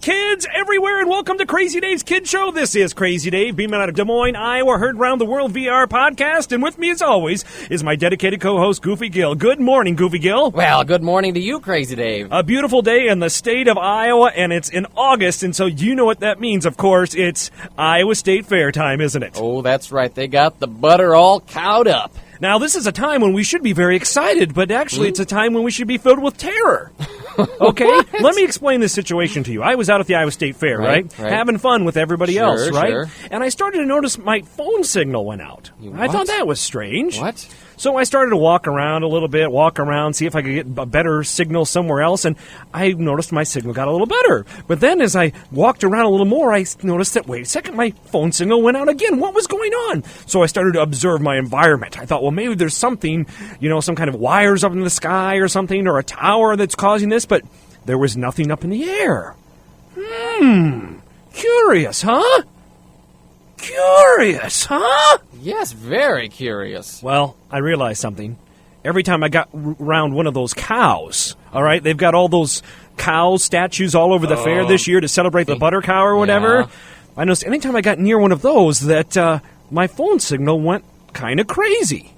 kids everywhere, and welcome to Crazy Dave's Kid Show. This is Crazy Dave, beaming out of Des Moines, Iowa, heard around the world VR podcast, and with me, as always, is my dedicated co-host, Goofy Gill. Good morning, Goofy Gill. Well, good morning to you, Crazy Dave. A beautiful day in the state of Iowa, and it's in August, and so you know what that means, of course. It's Iowa State Fair time, isn't it? Oh, that's right. They got the butter all cowed up. Now, this is a time when we should be very excited, but actually it's a time when we should be filled with terror. Okay? Let me explain this situation to you. I was out at the Iowa State Fair, right? Having fun with everybody else, right? Sure. And I started to notice my phone signal went out. I thought that was strange. What? So I started to walk around a little bit, see if I could get a better signal somewhere else, and I noticed my signal got a little better. But then as I walked around a little more, I noticed that, wait a second, my phone signal went out again. What was going on? So I started to observe my environment. I thought, well, maybe there's something, some kind of wires up in the sky or something, or a tower that's causing this, but there was nothing up in the air. Curious, huh? Curious, huh? Yes, very curious. Well, I realized something. Every time I got around one of those cows, all right, they've got all those cow statues all over the fair this year to celebrate the butter cow or whatever. Yeah. I noticed anytime I got near one of those that my phone signal went kind of crazy.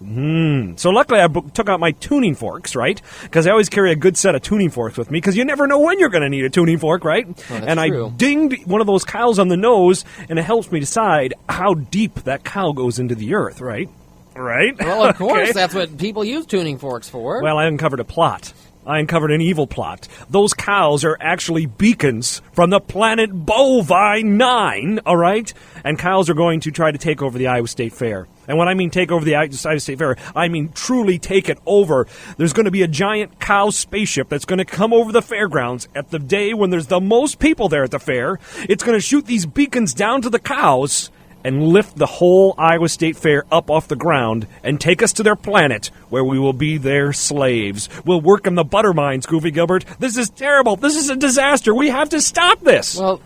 So luckily I took out my tuning forks, right? Because I always carry a good set of tuning forks with me, because you never know when you're going to need a tuning fork, right? That's true. I dinged one of those cows on the nose, and it helps me decide how deep that cow goes into the earth, right? Right? Well, of course, Okay. that's what people use tuning forks for. Well, I uncovered a plot. I uncovered an evil plot. Those cows are actually beacons from the planet Bovine 9, all right? And cows are going to try to take over the Iowa State Fair. And when I mean take over the Iowa State Fair, I mean truly take it over. There's going to be a giant cow spaceship that's going to come over the fairgrounds at the day when there's the most people there at the fair. It's going to shoot these beacons down to the cows and lift the whole Iowa State Fair up off the ground and take us to their planet, where we will be their slaves. We'll work in the butter mines, Goofy Gilbert. This is terrible. This is a disaster. We have to stop this. Well,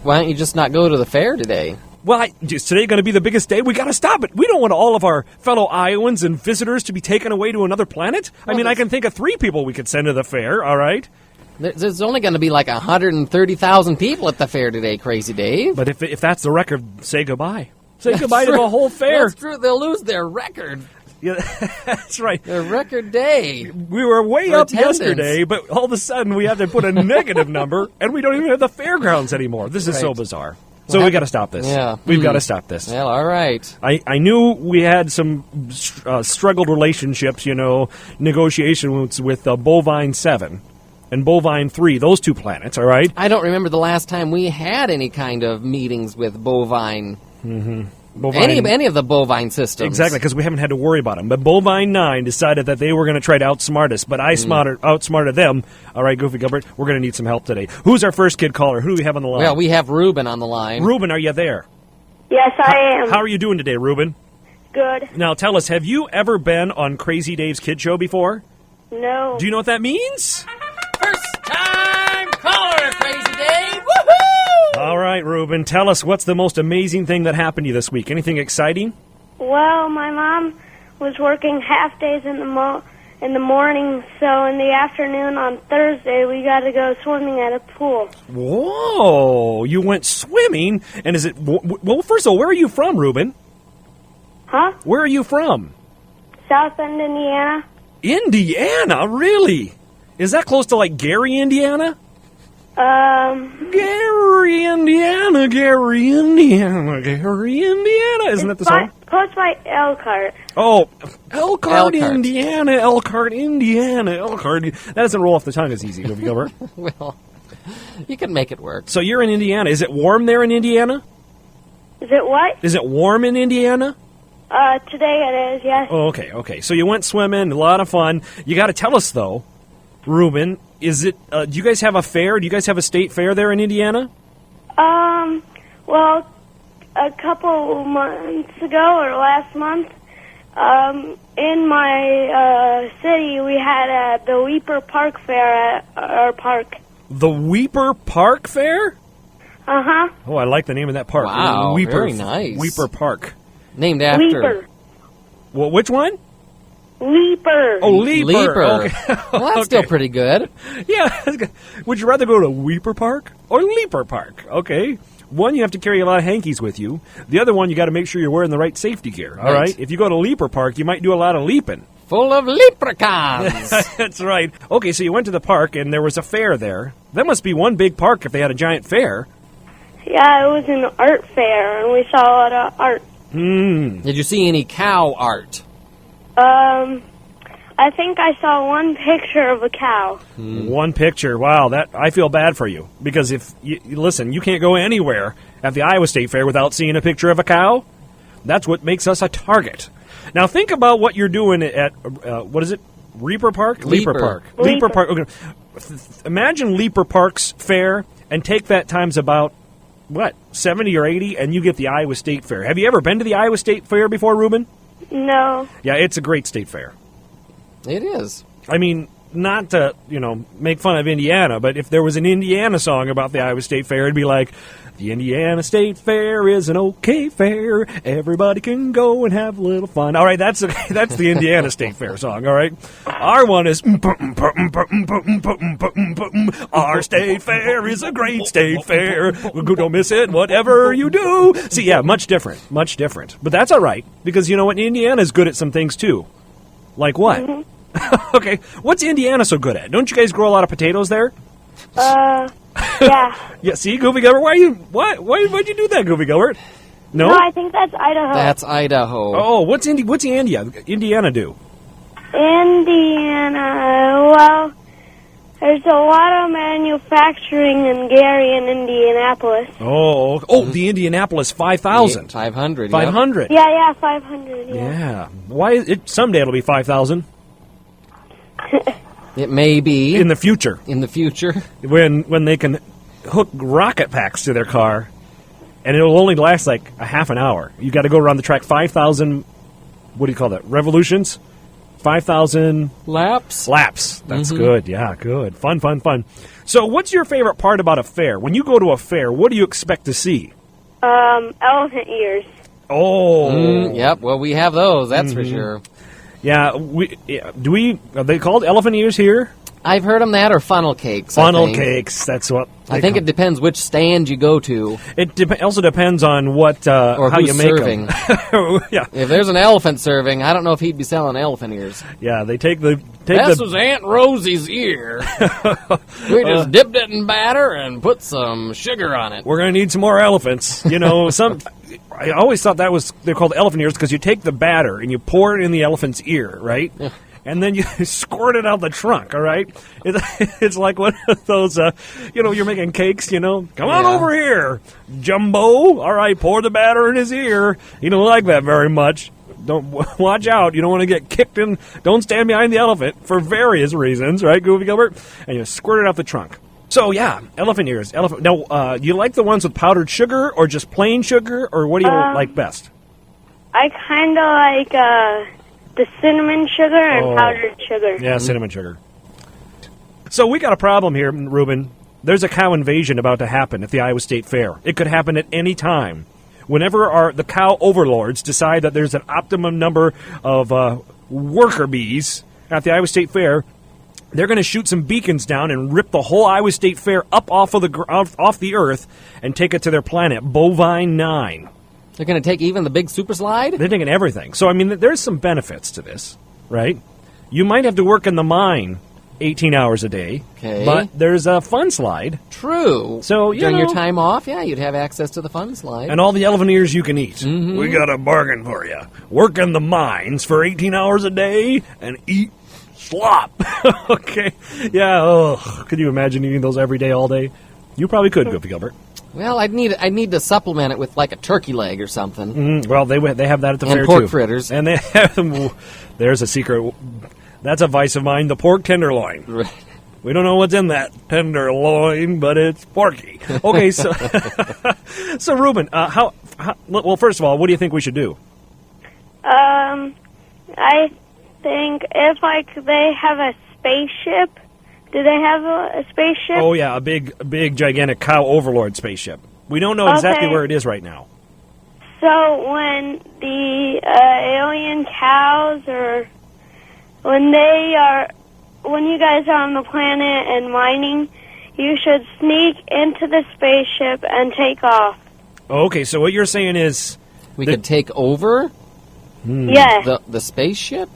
why don't you just not go to the fair today? Well, is today going to be the biggest day? We got to stop it. We don't want all of our fellow Iowans and visitors to be taken away to another planet. I mean, I can think of 3 people we could send to the fair, all right? There's only going to be like 130,000 people at the fair today, Crazy Dave. But if that's the record, say goodbye. Say goodbye to the whole fair. That's true. They'll lose their record. Yeah, that's right. Their record day. We were way For up attendance. yesterday, but all of a sudden we have to put a negative number, and we don't even have the fairgrounds anymore. This is so Right. bizarre. So we got to stop this. Yeah. We've got to stop this. Well, all right. I knew we had some struggled relationships, negotiations with Bovine 7 and Bovine 3, those 2 planets, all right? I don't remember the last time we had any kind of meetings with bovine. Bovine, Any of the bovine systems. exactly, because we haven't had to worry about them. But Bovine 9 decided that they were going to try to outsmart us, but I outsmarted them. All right, Goofy Gilbert, we're going to need some help today. Who's our first kid caller? Who do we have on the line? Well, we have Reuben on the line. Reuben, are you there? Yes, I am. How are you doing today, Reuben? Good. Now, tell us, have you ever been on Crazy Dave's Kid Show before? No. Do you know what that means? First time caller, Crazy Dave. Woohoo! All right, Reuben, tell us what's the most amazing thing that happened to you this week. Anything exciting? Well, my mom was working half days in the morning, so in the afternoon on Thursday we got to go swimming at a pool. Whoa, you went swimming, and is it... Well, first of all, where are you from, Reuben? Huh? Where are you from? South Bend, Indiana. Indiana, really? Is that close to, like, Gary, Indiana? Gary, Indiana, Gary, Indiana, Gary, Indiana. Isn't that the song? Close by Elkhart. Oh, Elkhart, Elkhart. Indiana, Elkhart, Indiana, Elkhart. That doesn't roll off the tongue as easy, Goofy Gilbert. Well, you can make it work. So you're in Indiana. Is it warm there in Indiana? Is it what? Is it warm in Indiana? Today it is, yes. Oh, okay. So you went swimming, a lot of fun. You got to tell us, though, Reuben, is it, do you guys have a fair? Do you guys have a state fair there in Indiana? Well, a couple months ago, or last month, in my city, we had the Weeper Park Fair at our park. The Weeper Park Fair? Uh-huh. Oh, I like the name of that park. Wow, Weeper, very nice. Weeper Park. Named after... Weeper. Well, which one? Leaper. Oh, Leaper. Okay. Well, that's still pretty good. Yeah. Would you rather go to Weeper Park or Leaper Park? Okay. One, you have to carry a lot of hankies with you. The other one, you got to make sure you're wearing the right safety gear. All right. If you go to Leaper Park, you might do a lot of leaping. Full of leprechauns. That's right. Okay, so you went to the park and there was a fair there. That must be one big park if they had a giant fair. Yeah, it was an art fair, and we saw a lot of art. Did you see any cow art? I think I saw one picture of a cow. One picture. Wow, that I feel bad for you because if you listen, you can't go anywhere at the Iowa State Fair without seeing a picture of a cow. That's what makes us a target. Now think about what you're doing at what is it? Reaper Park? Leaper. Park. Leaper. Park. Okay. Imagine Leaper Park's fair and take that times about what, 70 or 80, and you get the Iowa State Fair. Have you ever been to the Iowa State Fair before, Reuben? No. Yeah, it's a great state fair. It is. I mean, not to, make fun of Indiana, but if there was an Indiana song about the Iowa State Fair, it'd be like, the Indiana State Fair is an okay fair. Everybody can go and have a little fun. All right, that's the Indiana State Fair song, all right? Our one is, our state fair is a great state fair. Don't miss it, whatever you do. See, yeah, much different. But that's all right, because you know what? Indiana's good at some things, too. Like what? Okay, what's Indiana so good at? Don't you guys grow a lot of potatoes there? Yeah. Yeah, see, Goofy Gilbert, why'd you do that, Goofy Gilbert? No? No, I think that's Idaho. That's Idaho. Oh, what's Indiana do? Indiana, well, there's a lot of manufacturing in Gary and Indianapolis. Oh, the Indianapolis 5,000. 500. 500. Yeah, 500, yeah. Yeah. Why? Someday it'll be 5,000 It may be. in the future In the future. when they can hook rocket packs to their car, and it'll only last like a half an hour. You got to go around the track 5,000. What do you call that? Revolutions. 5,000 Laps. That's good. Yeah, good. Fun. So, what's your favorite part about a fair? When you go to a fair, what do you expect to see? Elephant ears. Oh, Yep. Well, we have those. That's for sure. yeah. Are they called elephant ears here? I've heard them that or funnel cakes. Funnel I think. cakes. That's what I think it depends which stand you go to It also depends on what or how who's you make serving. them. Yeah, If there's an elephant serving, I don't know if he'd be selling elephant ears. yeah. They take the This was Aunt Rosie's ear. We just dipped it in batter and put some sugar on it. We're gonna need some more elephants. I always thought they're called elephant ears because you take the batter and you pour it in the elephant's ear, right? Yeah. And then you squirt it out the trunk, all right? It's like one of those, you're making cakes, Come on over here, Jumbo. All right, pour the batter in his ear. He don't like that very much. Don't watch out. You don't want to get kicked in. Don't stand behind the elephant for various reasons, right, Goofy Gilbert? And you squirt it out the trunk. So, yeah, elephant ears. Now, do you like the ones with powdered sugar or just plain sugar, or what do you like best? I kind of like the cinnamon sugar and powdered sugar. Yeah, cinnamon sugar. So we got a problem here, Reuben. There's a cow invasion about to happen at the Iowa State Fair. It could happen at any time. Whenever the cow overlords decide that there's an optimum number of worker bees at the Iowa State Fair, they're going to shoot some beacons down and rip the whole Iowa State Fair up off the earth and take it to their planet, Bovine 9. They're going to take even the big super slide? They're taking everything. So, I mean, there's some benefits to this, right? You might have to work in the mine 18 hours a day, but there's a fun slide. True. So, during your time off, you'd have access to the fun slide. And all the elephant ears you can eat. Mm-hmm. We got a bargain for you. Work in the mines for 18 hours a day and eat slop. Okay. Yeah. Could you imagine eating those every day, all day? You probably could, Goofy Gilbert. Well, I'd need to supplement it with like a turkey leg or something. Mm-hmm. Well, they have that at the fair, and pork too. fritters. And they have, there's a secret. That's a vice of mine, the pork tenderloin. Right. We don't know what's in that tenderloin, but it's porky. Okay, so so Reuben, well, first of all, what do you think we should do? I think if they have a spaceship. Do they have a spaceship? Oh yeah, a big, gigantic cow overlord spaceship. We don't know exactly where it is right now. So when the alien cows or when you guys are on the planet and mining, you should sneak into the spaceship and take off. Okay, so what you're saying is... We could take over Yes. the spaceship?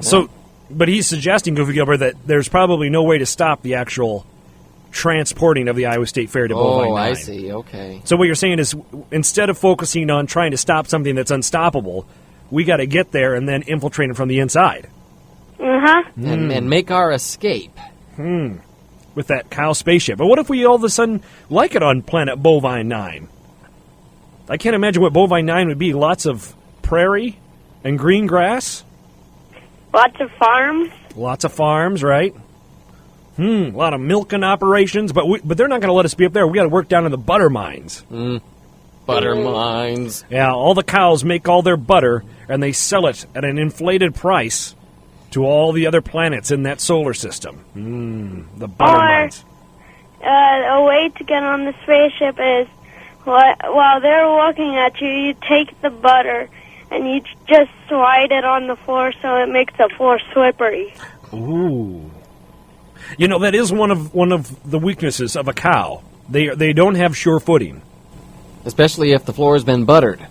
So, but he's suggesting, Goofy Gilbert, that there's probably no way to stop the actual transporting of the Iowa State Fair to Bovine 9. I see. Okay. So what you're saying is, instead of focusing on trying to stop something that's unstoppable, we got to get there and then infiltrate it from the inside. Uh-huh. And make our escape. With that cow spaceship. But what if we all of a sudden like it on planet Bovine 9? I can't imagine what Bovine 9 would be. Lots of prairie and green grass. Lots of farms. Lots of farms, right? A lot of milking operations, but they're not going to let us be up there. We got to work down in the butter mines. Butter mines. Yeah, all the cows make all their butter, and they sell it at an inflated price to all the other planets in that solar system. The butter mines. A way to get on the spaceship is, while they're looking at you, you take the butter and you just slide it on the floor so it makes the floor slippery. Ooh. You know, that is one of the weaknesses of a cow. They don't have sure footing. Especially if the floor has been buttered.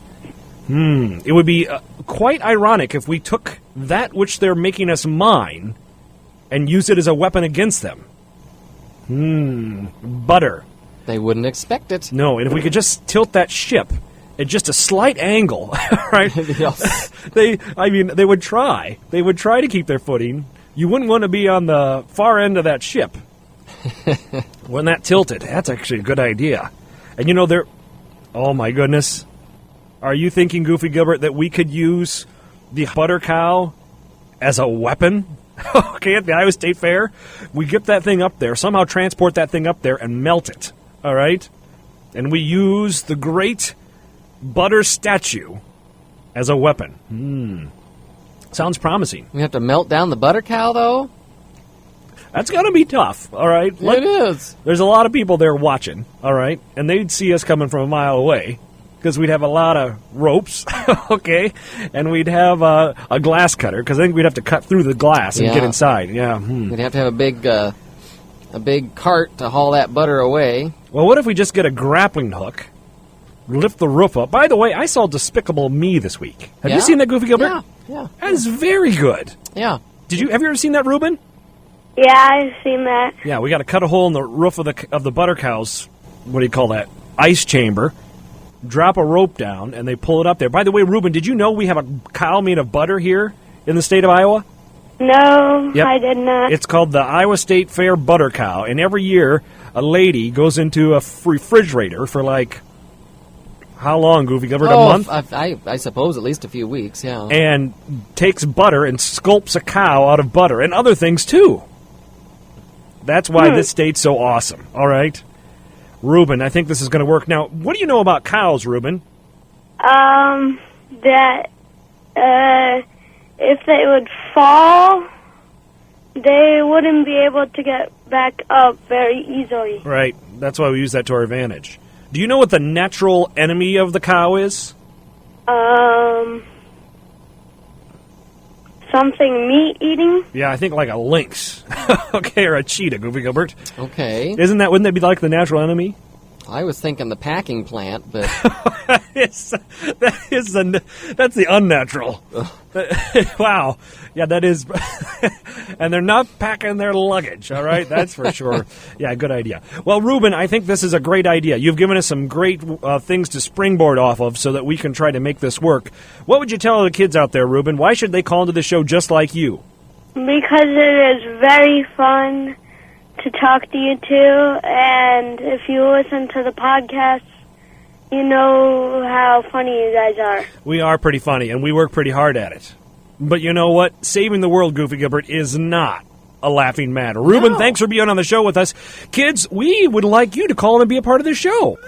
It would be quite ironic if we took that which they're making us mine and use it as a weapon against them. Butter. They wouldn't expect it. No, and if we could just tilt that ship at just a slight angle, right? Yes. They would try. They would try to keep their footing. You wouldn't want to be on the far end of that ship when that tilted. That's actually a good idea. And you know, oh my goodness. Are you thinking, Goofy Gilbert, that we could use the butter cow as a weapon? Okay, at the Iowa State Fair? We get that thing up there, somehow transport that thing up there and melt it, all right? And we use the great butter statue as a weapon. Sounds promising. We have to melt down the butter cow, though? That's going to be tough, all right? It is. There's a lot of people there watching, all right? And they'd see us coming from a mile away because we'd have a lot of ropes, okay? And we'd have a glass cutter because I think we'd have to cut through the glass and get inside. Yeah. We'd have to have a big cart to haul that butter away. Well, what if we just get a grappling hook, lift the roof up? By the way, I saw Despicable Me this week. Have you seen that, Goofy Gilbert? Yeah. That is very good. Yeah. Have you ever seen that, Reuben? Yeah, I've seen that. Yeah, we got to cut a hole in the roof of the butter cow's, what do you call that, ice chamber, drop a rope down, and they pull it up there. By the way, Reuben, did you know we have a cow made of butter here in the state of Iowa? No, Yep. I did not. It's called the Iowa State Fair Butter Cow, and every year a lady goes into a refrigerator for like, how long, Goofy Gilbert, a month? I suppose at least a few weeks, yeah. And takes butter and sculpts a cow out of butter and other things, too. That's why this state's so awesome, all right? Reuben, I think this is going to work. Now, what do you know about cows, Reuben? That if they would fall, they wouldn't be able to get back up very easily. Right. That's why we use that to our advantage. Do you know what the natural enemy of the cow is? Something meat-eating? Yeah, I think like a lynx. Okay, or a cheetah, Goofy Gilbert. Okay. Wouldn't that be like the natural enemy? I was thinking the packing plant, but... That's the unnatural. Wow. Yeah, that is. And they're not packing their luggage, all right? That's for sure. Yeah, good idea. Well, Reuben, I think this is a great idea. You've given us some great things to springboard off of so that we can try to make this work. What would you tell the kids out there, Reuben? Why should they call into the show just like you? Because it is very fun to talk to you two, and if you listen to the podcast, you know how funny you guys are. We are pretty funny, and we work pretty hard at it. But you know what? Saving the world, Goofy Gilbert, is not a laughing matter. Reuben, thanks for being on the show with us. Kids, we would like you to call in and be a part of the show.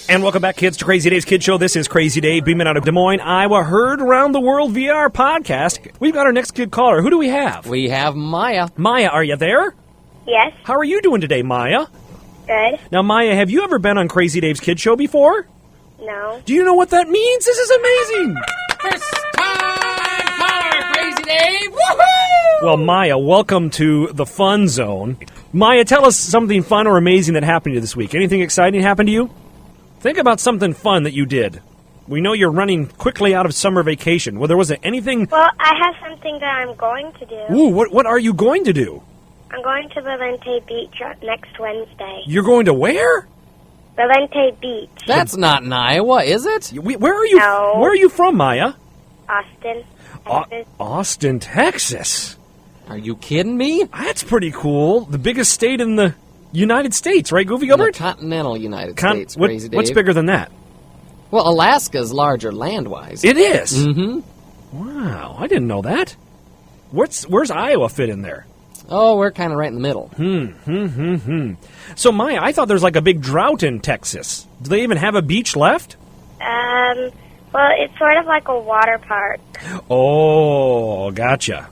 And welcome back, kids, to Crazy Dave's Kid Show. This is Crazy Dave, beaming out of Des Moines, Iowa, heard around the world via our podcast. We've got our next kid caller. Who do we have? We have Maya. Maya, are you there? Yes. How are you doing today, Maya? Good. Now, Maya, have you ever been on Crazy Dave's Kid Show before? No. Do you know what that means? This is amazing! First time caller, Crazy Dave! Woohoo! Well, Maya, welcome to the Fun Zone. Maya, tell us something fun or amazing that happened to you this week. Anything exciting happened to you? Think about something fun that you did. We know you're running quickly out of summer vacation. Well, there wasn't anything... Well, I have something that I'm going to do. Ooh, what are you going to do? I'm going to Valente Beach next Wednesday. You're going to where? Valente Beach, That's not in Iowa, is it? Where are you? No. Where are you from, Maya? Austin, Texas. Austin, Texas. Are you kidding me? That's pretty cool. The biggest state in the United States, right, Goofy In the Gilbert? continental United States, What- Crazy Dave. what's bigger than that? Well, Alaska's larger land-wise. It is. Mm-hmm. Wow, I didn't know that. Where's Iowa fit in there? Oh, we're kind of right in the middle. So, Maya, I thought there's like a big drought in Texas. Do they even have a beach left? Well, it's sort of like a water park. Oh, gotcha.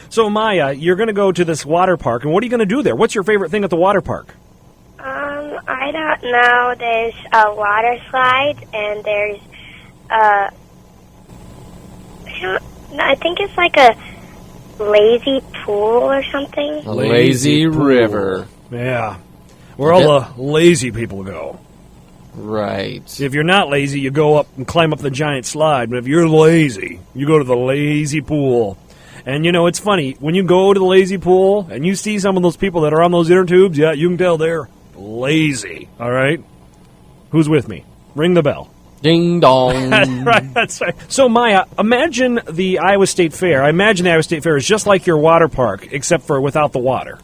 So, Maya, you're going to go to this water park, and what are you going to do there? What's your favorite thing at the water park? I don't know. There's a water slide, and there's, I think it's like a lazy pool or something. A lazy pool. river. Yeah. Where all the lazy people go. Right. If you're not lazy, you go up and climb up the giant slide. But if you're lazy, you go to the lazy pool. And, you know, it's funny. When you go to the lazy pool and you see some of those people that are on those inner tubes, yeah, you can tell they're lazy. All right? Who's with me? Ring the bell. Ding dong. That's right. So, Maya, imagine the Iowa State Fair. I imagine the Iowa State Fair is just like your water park, except for without the water.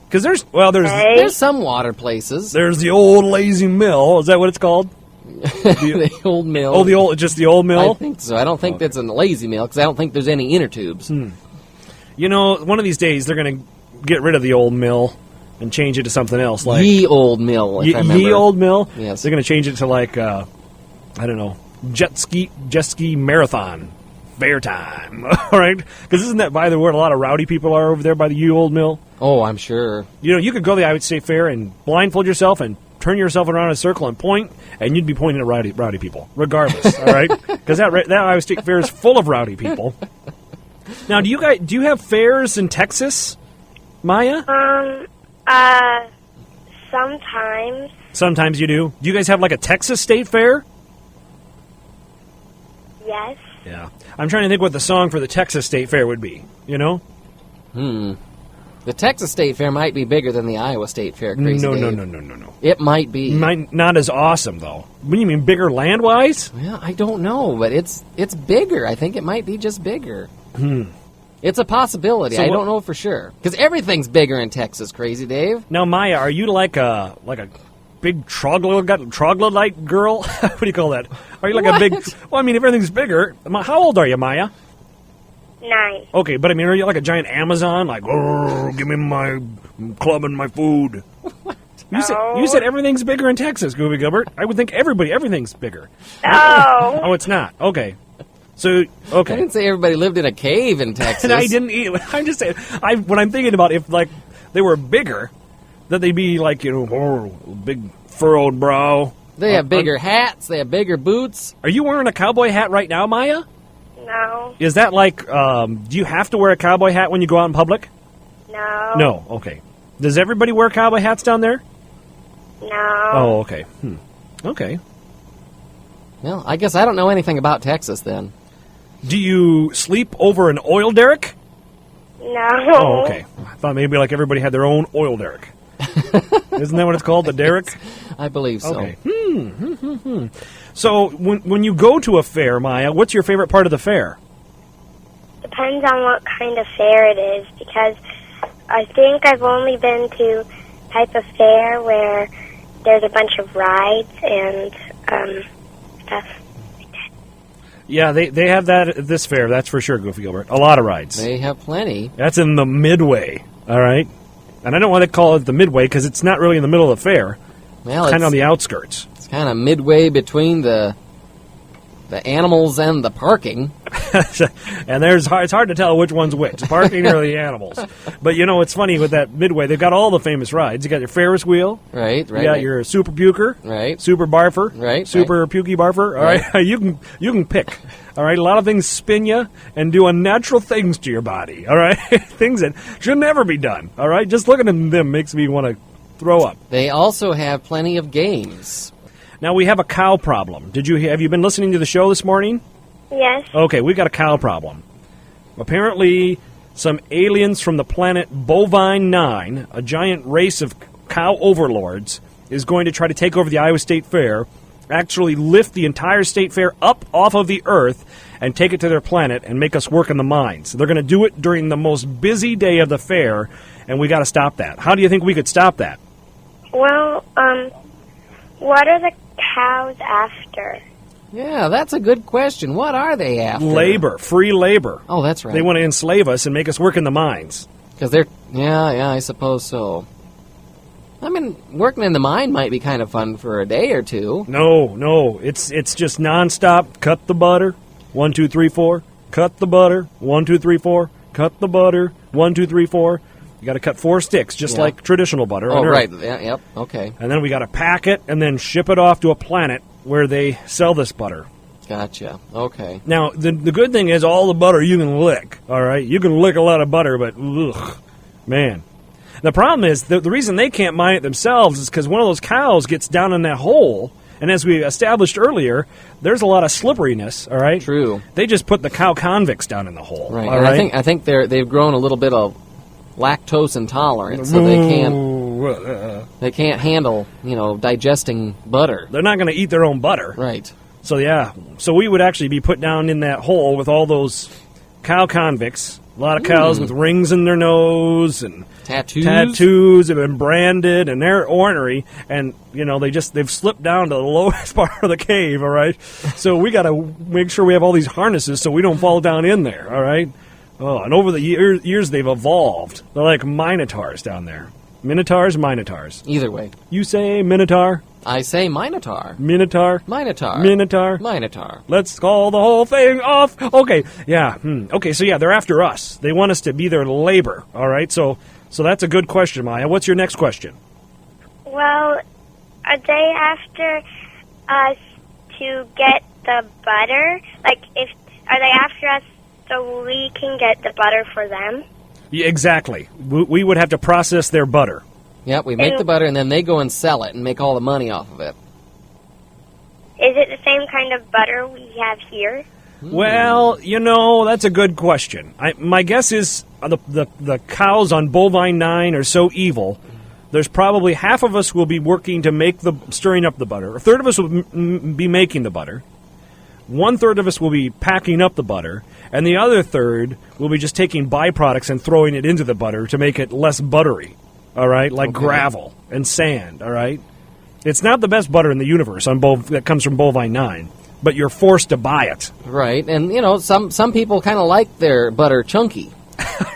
Because there's There's some water places. there's the old lazy mill. Is that what it's called? The old mill. Oh, just the old mill? I think so. I don't think that's a lazy mill because I don't think there's any inner tubes. You know, one of these days they're going to get rid of the old mill and change it to something else. Like Ye old mill, if I remember. Ye old mill? Yes. They're going to change it to like, I don't know, jet ski marathon. Fair time. All right? Because isn't that by the word a lot of rowdy people are over there by the Ye old mill? Oh, I'm sure. You know, you could go to the Iowa State Fair and blindfold yourself and turn yourself around in a circle and point, and you'd be pointing at rowdy people, regardless. All right, because that Iowa State Fair is full of rowdy people. Now, do you have fairs in Texas, Maya? Sometimes. Sometimes you do. Do you guys have like a Texas State Fair? Yes. Yeah, I'm trying to think what the song for the Texas State Fair would be. You know? The Texas State Fair might be bigger than the Iowa State Fair, Crazy No. Dave. It might be. Not as awesome though. What do you mean, bigger land-wise? Well, I don't know, but it's bigger. I think it might be just bigger. It's a possibility. So I what- don't know for sure. Because everything's bigger in Texas, Crazy Dave. Now, Maya, are you like a big troglodyte girl? What do you call that? Are you like a big... Well, I mean, if everything's bigger... How old are you, Maya? 9. Okay, but I mean, are you like a giant Amazon? Like, oh, give me my club and my food. You said everything's bigger in Texas, Goofy Gilbert. I would think everything's bigger. Oh. Oh, it's not. Okay. So, I okay. didn't say everybody lived in a cave in Texas. And I didn't eat... I'm just saying... When I'm thinking about if, like, they were bigger, that they'd be like, you know, big furrowed brow. They have bigger hats. They have bigger boots. Are you wearing a cowboy hat right now, Maya? No. Is that like, do you have to wear a cowboy hat when you go out in public? No. No, okay. Does everybody wear cowboy hats down there? No. Oh, okay. Okay. Well, I guess I don't know anything about Texas then. Do you sleep over an oil derrick? No. Oh, okay. I thought maybe like everybody had their own oil derrick. Isn't that what it's called, the derrick? I believe so. Okay. So when you go to a fair, Maya, what's your favorite part of the fair? Depends on what kind of fair it is, because I think I've only been to type of fair where there's a bunch of rides and stuff. Yeah, they have that at this fair, that's for sure, Goofy Gilbert. A lot of rides. They have plenty. That's in the midway, all right? And I don't want to call it the midway because it's not really in the middle of the fair. Well, It's kind of on the outskirts. It's kind of midway between the animals and the parking. And it's hard to tell which one's which, parking or the animals. But it's funny with that Midway. They've got all the famous rides. You got your Ferris wheel. Right. You got your Super Puker. Right. Super Barfer. Right. Super Pukey Barfer. All right. You can pick. All right. A lot of things spin you and do unnatural things to your body. All right. Things that should never be done. All right. Just looking at them makes me want to throw up. They also have plenty of games. Now we have a cow problem. Have you been listening to the show this morning? Yes. Okay, we've got a cow problem. Apparently, some aliens from the planet Bovine 9, a giant race of cow overlords, is going to try to take over the Iowa State Fair, actually lift the entire state fair up off of the earth and take it to their planet and make us work in the mines. They're going to do it during the most busy day of the fair, and we got to stop that. How do you think we could stop that? Well, what are the cows after? Yeah, that's a good question. What are they after? Labor, free labor. Oh, that's right. They want to enslave us and make us work in the mines. Because they're... Yeah, I suppose so. I mean, working in the mine might be kind of fun for a day or two. No, it's just nonstop. Cut the butter, 1, 2, 3, 4. Cut the butter, 1, 2, 3, 4. Cut the butter, 1, 2, 3, 4. You got to cut 4 sticks, just like traditional butter. Oh, on Earth. right. Yeah, yep. Okay. And then we got to pack it and then ship it off to a planet where they sell this butter. Gotcha. Okay. Now, the good thing is all the butter you can lick, all right? You can lick a lot of butter, but, ugh, man. The problem is, the reason they can't mine it themselves is because one of those cows gets down in that hole, and as we established earlier, there's a lot of slipperiness, all right? True. They just put the cow convicts down in the hole, Right. all And right? I think they've grown a little bit of lactose intolerance, so they can't handle, digesting butter. They're not going to eat their own butter. Right. So, yeah. So we would actually be put down in that hole with all those cow convicts. A lot of cows with rings in their nose and tattoos have been branded, and they're ornery, and they've slipped down to the lowest part of the cave, all right? So we got to make sure we have all these harnesses so we don't fall down in there, all right? Oh, and over the years they've evolved. They're like minotaurs down there. Minotaurs. Either way. You say minotaur? I say minotaur. Minotaur? Minotaur. Minotaur? Minotaur. Let's call the whole thing off. Okay, yeah. Okay, so yeah, they're after us. They want us to be their labor, all right? So that's a good question, Maya. What's your next question? Well, are they after us to get the butter? Are they after us so we can get the butter for them? Yeah, exactly. We would have to process their butter. Yep, we make the butter, and then they go and sell it and make all the money off of it. Is it the same kind of butter we have here? Well, that's a good question. My guess is the cows on Bovine 9 are so evil, there's probably half of us will be working to stirring up the butter. A third of us will be making the butter. 1/3 of us will be packing up the butter, and the other third will be just taking byproducts and throwing it into the butter to make it less buttery, all right, like gravel and sand, all right? It's not the best butter in the universe that comes from Bovine 9, but you're forced to buy it. Right, and, some people kind of like their butter chunky.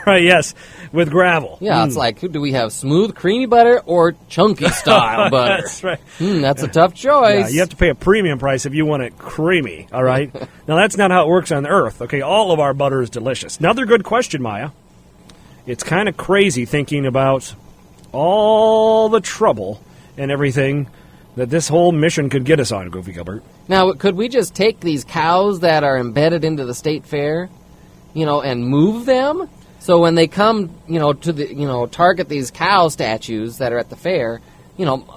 Right, yes, with gravel. Yeah, it's like, do we have smooth, creamy butter or chunky style butter? That's right. That's a tough choice. Yeah, you have to pay a premium price if you want it creamy, all right? Now, that's not how it works on Earth, okay? All of our butter is delicious. Another good question, Maya. It's kind of crazy thinking about all the trouble and everything that this whole mission could get us on, Goofy Gilbert. Now, could we just take these cows that are embedded into the state fair, and move them? So when they come, to the, target these cow statues that are at the fair,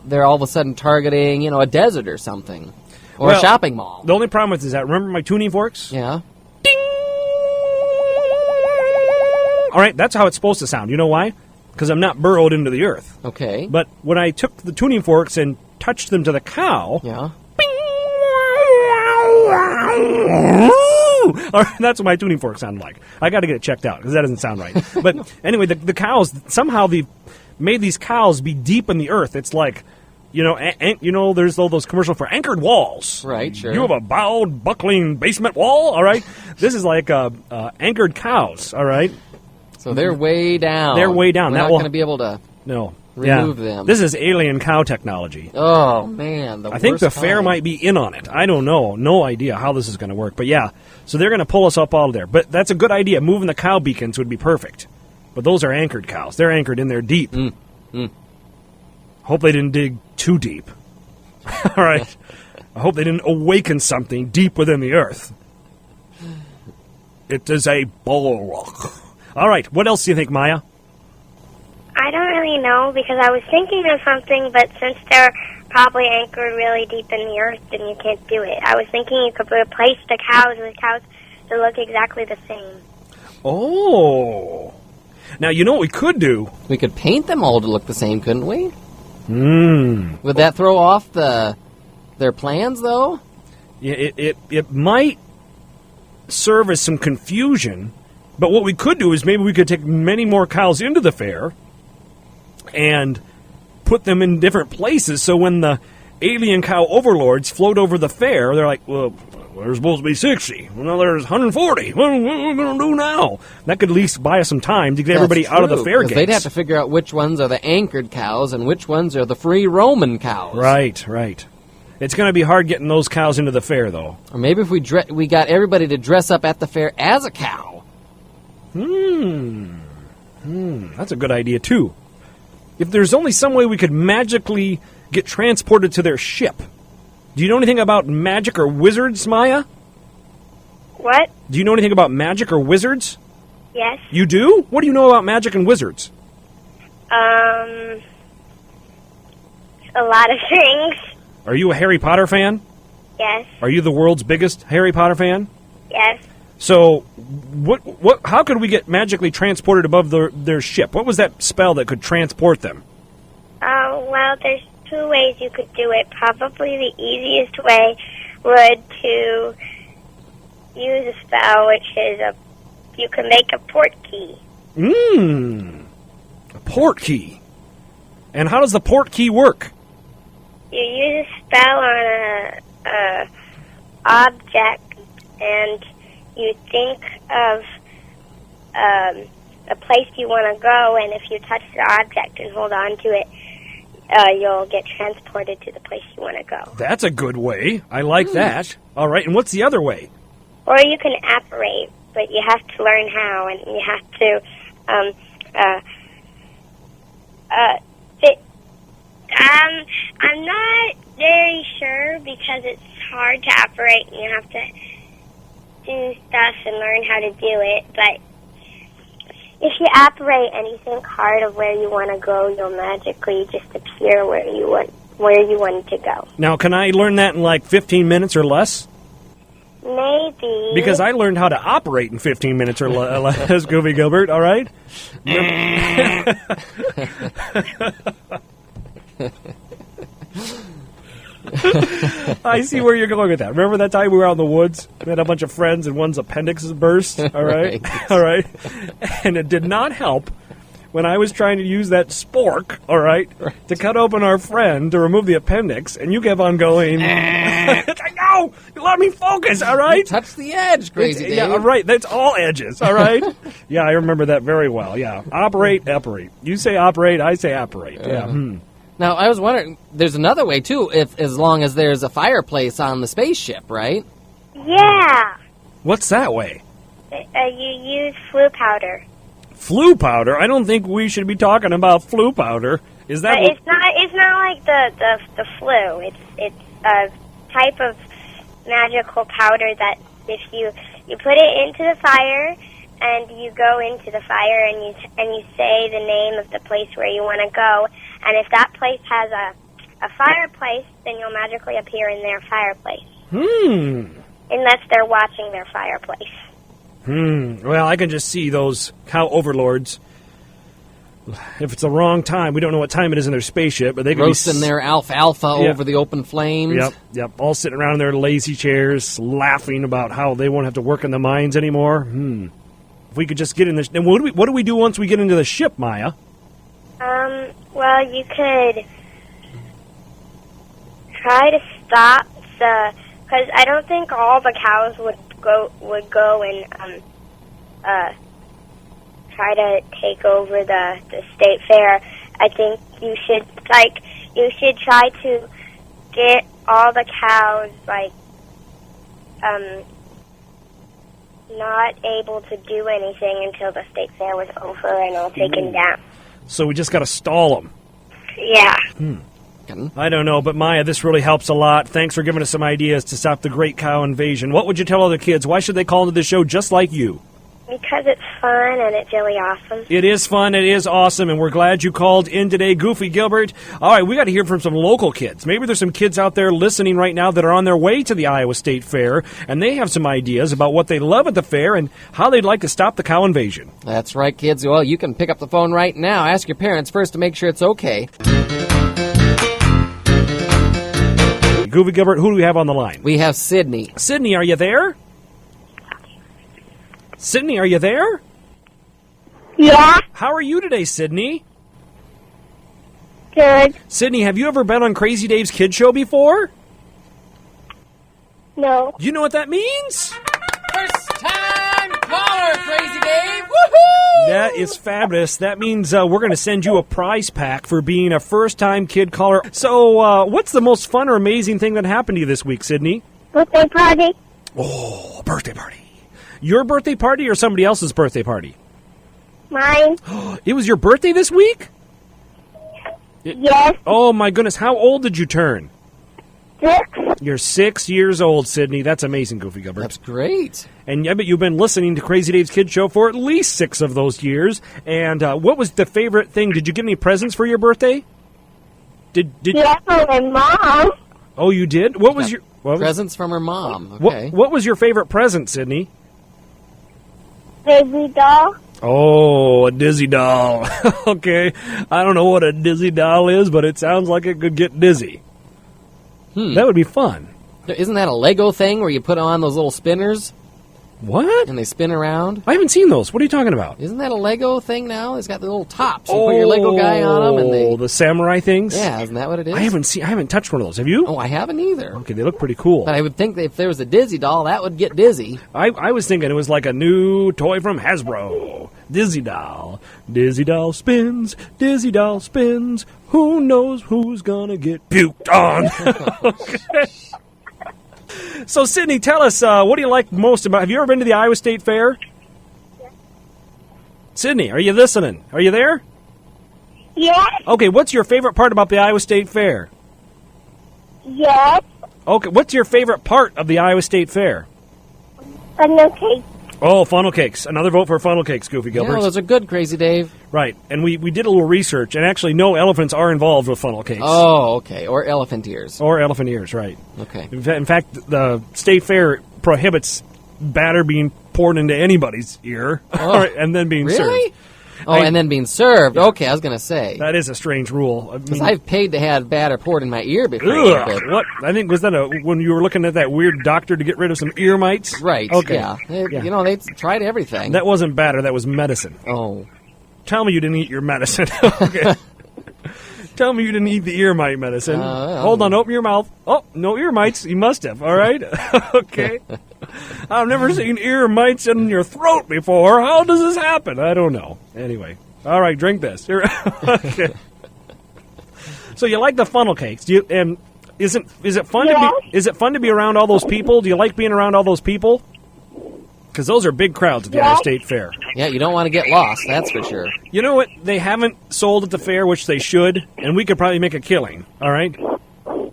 they're all of a sudden targeting, a desert or something. Or a shopping mall. The only problem with is that, remember my tuning forks? Yeah. Ding! All right, that's how it's supposed to sound. You know why? Because I'm not burrowed into the earth. Okay. But when I took the tuning forks and touched them to the cow... Yeah. All right, that's what my tuning fork sounded like. I got to get it checked out because that doesn't sound right. But anyway, the cows, somehow they've made these cows be deep in the earth. It's like, there's all those commercials for anchored walls. Right, sure. You have a bowed, buckling basement wall, all right? This is like anchored cows, all right? So they're way down. They're way down. We're not going to be able to... No. remove them. This is alien cow technology. Oh, man. I think the worst fair kind. might be in on it. I don't know. No idea how this is going to work. But yeah, so they're going to pull us up all there. But that's a good idea. Moving the cow beacons would be perfect. But those are anchored cows. They're anchored in there deep. Hope they didn't dig too deep. All right. I hope they didn't awaken something deep within the earth. It is a bulwark. All right. What else do you think, Maya? I don't really know because I was thinking of something, but since they're probably anchored really deep in the earth, then you can't do it. I was thinking you could replace the cows with cows that look exactly the same. Oh. Now, you know what we could do? We could paint them all to look the same, couldn't we? Would Would that throw off their plans, though? Yeah, it might serve as some confusion, but what we could do is maybe we could take many more cows into the fair and put them in different places so when the alien cow overlords float over the fair, they're like, well, there's supposed to be 60. Well, now there's 140. What are we going to do now? That could at least buy us some time to get everybody That's out of the true, fair 'cause gates. they'd have to figure out which ones are the anchored cows and which ones are the free Roman cows. Right. It's going to be hard getting those cows into the fair, though. Or maybe if we got everybody to dress up at the fair as a cow. That's a good idea, too. If there's only some way we could magically get transported to their ship. Do you know anything about magic or wizards, Maya? What? Do you know anything about magic or wizards? Yes. You do? What do you know about magic and wizards? A lot of things. Are you a Harry Potter fan? Yes. Are you the world's biggest Harry Potter fan? Yes. So, how could we get magically transported above their ship? What was that spell that could transport them? Well, there's two ways you could do it. Probably the easiest way would to use a spell, which is you can make a port key. A port key. And how does the port key work? You use a spell on a object, and you think of a place you want to go, and if you touch the object and hold on to it, you'll get transported to the place you want to go. That's a good way. I like that. All right, and what's the other way? Or you can apparate, but you have to learn how, and you have to I'm not very sure because it's hard to operate and you have to do stuff and learn how to do it. But if you operate and you think hard of where you want to go, you'll magically just appear where you want to go. Now, can I learn that in like 15 minutes or less? Maybe. Because I learned how to operate in 15 minutes or less, Goofy Gilbert, all right? I see where you're going with that. Remember that time we were out in the woods? We had a bunch of friends and one's appendix burst, all right? Right. All right? And it did not help when I was trying to use that spork, all right, to cut open our friend to remove the appendix, and you kept on going, no, let me focus, all right? Touch the edge, crazy Dave. Yeah, all right, that's all edges, all right? Yeah, I remember that very well, yeah. Operate. You say operate, I say operate, yeah. Now, I was wondering, there's another way, too, as long as there's a fireplace on the spaceship, right? Yeah. What's that way? You use flu powder. Flu powder? I don't think we should be talking about flu powder. Is that But it's not like the flu. It's a type of magical powder that if you put it into the fire and you go into the fire and you say the name of the place where you want to go, and if that place has a fireplace, then you'll magically appear in their fireplace. Unless they're watching their fireplace. Well, I can just see those cow overlords. If it's the wrong time, we don't know what time it is in their spaceship, but they could Roasting their alfalfa over the open flames. Yep, all sitting around in their lazy chairs, laughing about how they won't have to work in the mines anymore. If we could just get in this, then what do we do once we get into the ship, Maya? Well, you could try to stop because I don't think all the cows would go and try to take over the state fair. I think you should try to get all the cows not able to do anything until the state fair was over and all taken down. So we just got to stall them. Yeah. I don't know, but Maya, this really helps a lot. Thanks for giving us some ideas to stop the great cow invasion. What would you tell other kids? Why should they call into the show just like you? Because it's fun and it's really awesome. It is fun, it is awesome, and we're glad you called in today, Goofy Gilbert. All right, we got to hear from some local kids. Maybe there's some kids out there listening right now that are on their way to the Iowa State Fair, and they have some ideas about what they love at the fair and how they'd like to stop the cow invasion. That's right, kids. Well, you can pick up the phone right now. Ask your parents first to make sure it's okay. Goofy Gilbert, who do we have on the line? We have Sydney. Sydney, are you there? Sydney, are you there? Yeah. How are you today, Sydney? Good. Sydney, have you ever been on Crazy Dave's Kid Show before? No. Do you know what that means? First time caller, Crazy Dave. Woohoo! That is fabulous. That means we're going to send you a prize pack for being a first-time kid caller. So what's the most fun or amazing thing that happened to you this week, Sydney? Birthday party. Oh, a birthday party. Your birthday party or somebody else's birthday party? Mine. It was your birthday this week? Yes. Oh, my goodness. How old did you turn? 6. You're 6 years old, Sydney. That's amazing, Goofy Gilbert. That's great. And I bet you've been listening to Crazy Dave's Kid Show for at least 6 of those years. And what was the favorite thing? Did you get any presents for your birthday? Did Yeah, for my mom. Oh, you did? What was your Presents from her mom. Okay. What was your favorite present, Sydney? Baby doll. Oh, a dizzy doll. Okay. I don't know what a dizzy doll is, but it sounds like it could get dizzy. That would be fun. Isn't that a Lego thing where you put on those little spinners What? and they spin around? I haven't seen those. What are you talking about? Isn't that a Lego thing now? It's got the little tops. You put your Lego guy on them and they... the samurai things? Yeah, isn't that what it is? I haven't touched one of those. Have you? Oh, I haven't either. Okay, they look pretty cool. But I would think that if there was a Dizzy doll, that would get dizzy. I was thinking it was like a new toy from Hasbro. Dizzy doll. Dizzy doll spins. Dizzy doll spins. Who knows who's gonna get puked on? Okay. So, Sydney, tell us, what do you like most about... Have you ever been to the Iowa State Fair? Yes. Sydney, are you listening? Are you there? Yes. Okay, what's your favorite part about the Iowa State Fair? Yes. Okay, what's your favorite part of the Iowa State Fair? Funnel cake. Oh, funnel cakes. Another vote for funnel cakes, Goofy Gilbert. Yeah, those are good, Crazy Dave. Right, and we did a little research, and actually no elephants are involved with funnel cakes. Oh, okay. Or elephant ears. Or elephant ears, right. Okay. In fact, the State Fair prohibits batter being poured into anybody's ear and then being served. Really? Oh, and then being served. Okay, I was going to say. That is a strange rule. Because I've paid to have batter poured in my ear before. Ugh, what? I think, was that when you were looking at that weird doctor to get rid of some ear mites? Right, Okay. yeah. You know, they tried everything. That wasn't batter, that was medicine. Oh. Tell me you didn't eat your medicine. Okay. Tell me you didn't eat the ear mite medicine. Hold on, open your mouth. Oh, no ear mites. You must have, all right? Okay. I've never seen ear mites in your throat before. How does this happen? I don't know. Anyway. All right, drink this. Okay. So you like the funnel cakes. And is it fun to be around all those people? Do you like being around all those people? Because those are big crowds at the Iowa State Fair. Yeah, you don't want to get lost, that's for sure. You know what? They haven't sold at the fair, which they should, and we could probably make a killing, all right?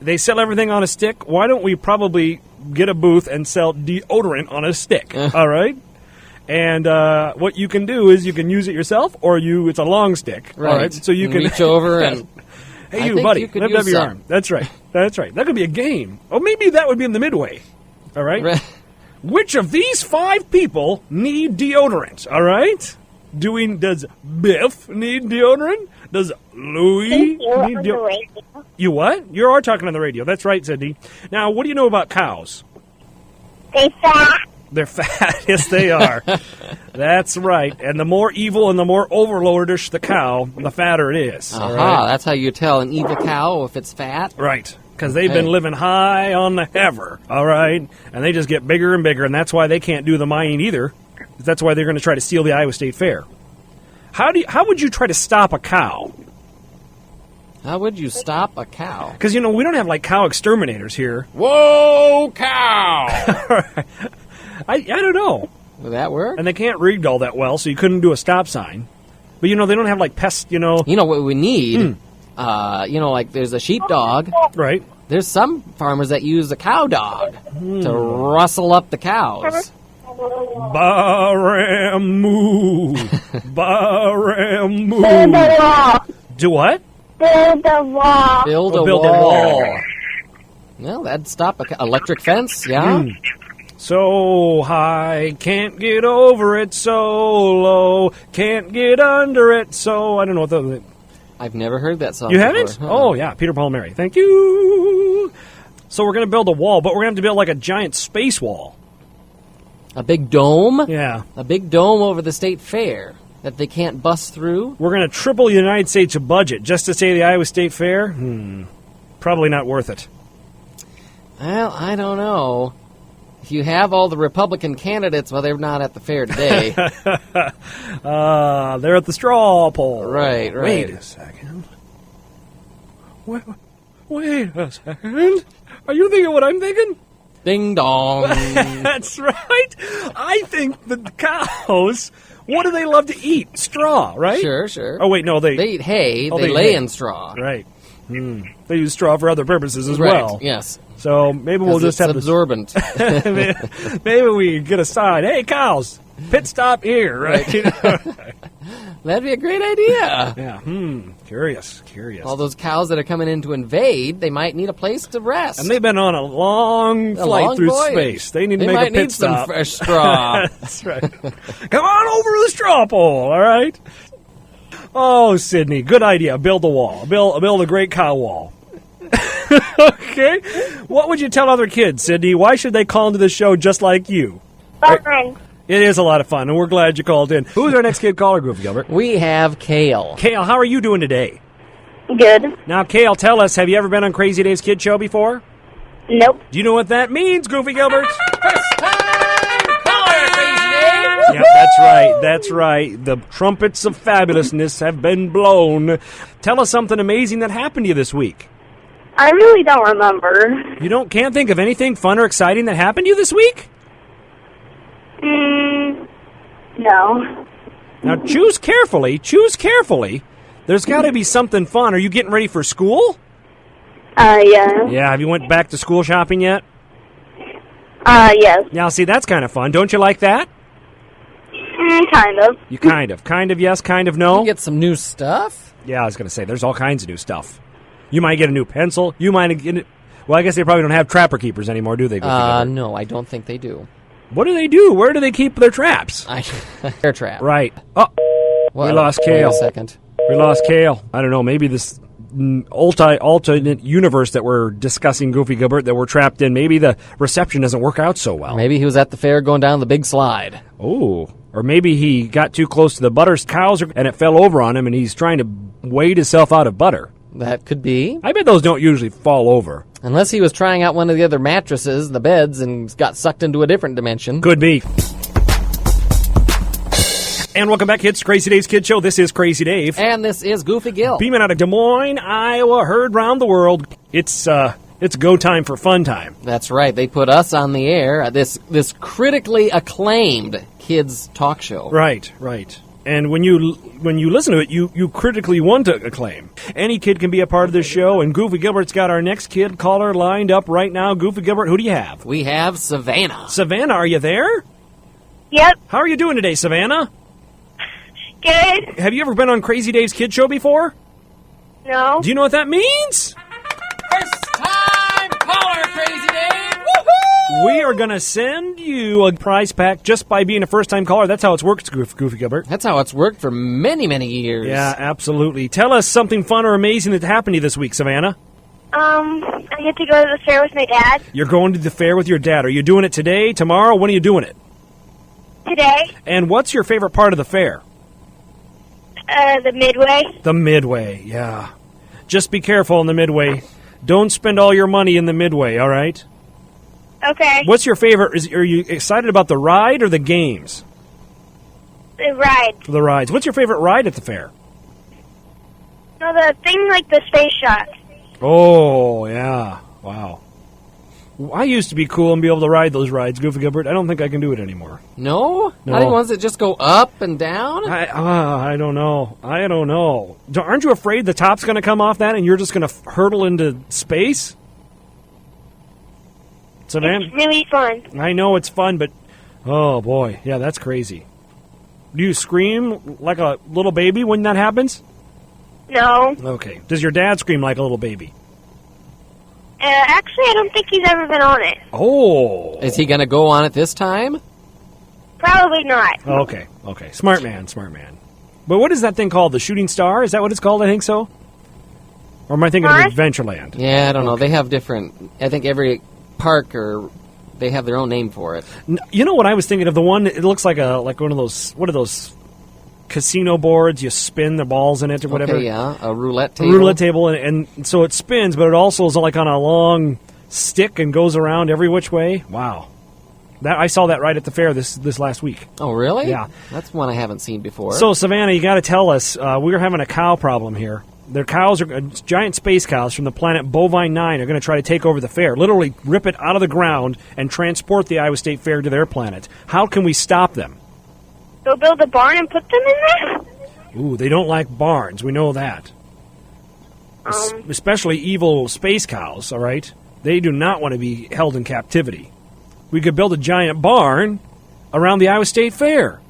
They sell everything on a stick. Why don't we probably get a booth and sell deodorant on a stick, all right? And what you can do is you can use it yourself, or it's a long stick, Right. all right? So you can reach over and... Hey, I you, think buddy, you could lift use up your some. arm. That's right. That's right. That could be a game. Oh, maybe that would be in the midway, all right? Which of these 5 people need deodorant, all right? Does Biff need deodorant? Does Louie need deodorant? You what? You are talking on the radio. That's right, Cindy. Now, what do you know about cows? They fat. They're fat. Yes, they are. That's right. And the more evil and the more overlordish the cow, the fatter it is. Aha, right? that's how you tell an evil cow if it's fat? Right. Because they've been living high on the hever, all right? And they just get bigger and bigger, and that's why they can't do the mining either. That's why they're going to try to steal the Iowa State Fair. How would you try to stop a cow? How would you stop a cow? Because, we don't have, like, cow exterminators here. Whoa, cow! I don't know. Would that work? And they can't read all that well, so you couldn't do a stop sign. But, they don't have, like, pests, You know what we need? Like there's a sheepdog. Right. There's some farmers that use a cow dog to rustle up the cows. Ba-ram-moo. Ba-ram-moo. Build a wall. Do what? Build a wall. Build a Build a wall. wall. Well, that'd stop a electric fence, yeah? So high, can't get over it, so low, can't get under it, so... I don't know what the... I've never heard that song You before. haven't? Huh. Oh, yeah, Peter, Paul, and Mary. Thank you. So we're going to build a wall, but we're going to have to build like a giant space wall. A big dome? Yeah. A big dome over the state fair that they can't bust through? We're going to triple the United States budget just to say the Iowa State Fair? Probably not worth it. Well, I don't know. If you have all the Republican candidates, well, they're not at the fair today. They're at the straw poll. Right. Wait a second. Wait a second. Are you thinking what I'm thinking? Ding dong. That's right. I think the cows, what do they love to eat? Straw, right? Sure. Oh, wait, no, They eat hay. Oh, they they lay hay. in straw. Right. They use straw for other purposes as Right, well. yes. So maybe we'll 'Cause just it's have absorbent. maybe we get a sign. Hey, cows, pit stop here, right? That'd be a great idea. Yeah. Curious. All those cows that are coming in to invade, they might need a place to rest. And they've been on a long flight long through voyage. space. They need to They make might a pit need some stop. fresh straw. That's right. Come on over to the straw poll, all right? Oh, Sydney, good idea. Build a wall. Build a great cow wall. Okay. What would you tell other kids, Sydney? Why should they call into the show just like you? Fun. It is a lot of fun, and we're glad you called in. Who's our next kid caller, Goofy Gilbert? We have Cale. Cale, how are you doing today? Good. Now, Cale, tell us, have you ever been on Crazy Dave's Kid Show before? Nope. Do you know what that means, Goofy Gilbert? Crazy Yeah, that's right. The trumpets of fabulousness have been blown. Tell us something amazing that happened to you this week. I really don't remember. You can't think of anything fun or exciting that happened to you this week? No. Now, choose carefully. There's got to be something fun. Are you getting ready for school? Yeah. Yeah, have you went back to school shopping yet? Yes. Now, see, that's kind of fun. Don't you like that? Kind of. You kind of yes, kind of no? You get some new stuff? Yeah, I was going to say, there's all kinds of new stuff. You might get a new pencil. You might get it. Well, I guess they probably don't have trapper keepers anymore, do they? No, I don't think they do. What do they do? Where do they keep their traps? Air trap. Right. Oh, Well, we lost wait Cale. a second. We lost Cale. I don't know. Maybe this alternate universe that we're discussing, Goofy Gilbert, that we're trapped in, maybe the reception doesn't work out so well. Maybe he was at the fair going down the big slide. Oh. Or maybe he got too close to the butter cows and it fell over on him and he's trying to wade himself out of butter. That could be. I bet those don't usually fall over. Unless he was trying out one of the other mattresses, the beds, and got sucked into a different dimension. Could be. And welcome back, kids. Crazy Dave's Kid Show. This is Crazy Dave. And this is Goofy Gil. Beaming out of Des Moines, Iowa, heard round the world. It's go time for fun time. That's right. They put us on the air. This critically acclaimed kids talk show. Right. And when you listen to it, you critically want to acclaim. Any kid can be a part of this show, and Goofy Gilbert's got our next kid caller lined up right now. Goofy Gilbert, who do you have? We have Savannah. Savannah, are you there? Yep. How are you doing today, Savannah? Good. Have you ever been on Crazy Dave's Kid Show before? No. Do you know what that means? First time caller, Crazy Dave. We are going to send you a prize pack just by being a first-time caller. That's how it's worked, Goofy Gilbert. That's how it's worked for many, many years. Yeah, absolutely. Tell us something fun or amazing that happened to you this week, Savannah. I get to go to the fair with my dad You're going to the fair with your dad. Are you doing it today, tomorrow? When are you doing it? today. And what's your favorite part of the fair? The Midway. The Midway, yeah. Just be careful in the Midway. Don't spend all your money in the Midway, all right? Okay. What's your favorite? Are you excited about the ride or the games? The ride. The rides. What's your favorite ride at the fair? No, the thing like the space shot. Oh, yeah. Wow. I used to be cool and be able to ride those rides, Goofy Gilbert. I don't think I can do it anymore. No? No. Not even ones that just go up and down? I don't know. I don't know. Aren't you afraid the top's going to come off that and you're just going to hurtle into space? Savannah? It's really fun. I know it's fun, but oh boy, yeah, that's crazy. Do you scream like a little baby when that happens? No. Okay. Does your dad scream like a little baby? Actually, I don't think he's ever been on it. Oh. Is he going to go on it this time? Probably not. Okay. Smart man. But what is that thing called? The Shooting Star? Is that what it's called? I think so. Or am I thinking of Adventureland? Yeah, I don't know. They have different. I think every park they have their own name for it. You know what I was thinking of? The one. It looks like one of those. What are those? Casino boards. You spin the balls in it or whatever. Okay, yeah, a roulette table. A roulette table, and so it spins, but it also is like on a long stick and goes around every which way. Wow. I saw that right at the fair this last week. Oh, really? Yeah. That's one I haven't seen before. So, Savannah, you got to tell us, we're having a cow problem here. Their cows are giant space cows from the planet Bovine 9 are going to try to take over the fair, literally rip it out of the ground and transport the Iowa State Fair to their planet. How can we stop them? Go build a barn and put them in there? Ooh, they don't like barns. We know that. Especially evil space cows, all right? They do not want to be held in captivity. We could build a giant barn around the Iowa State Fair.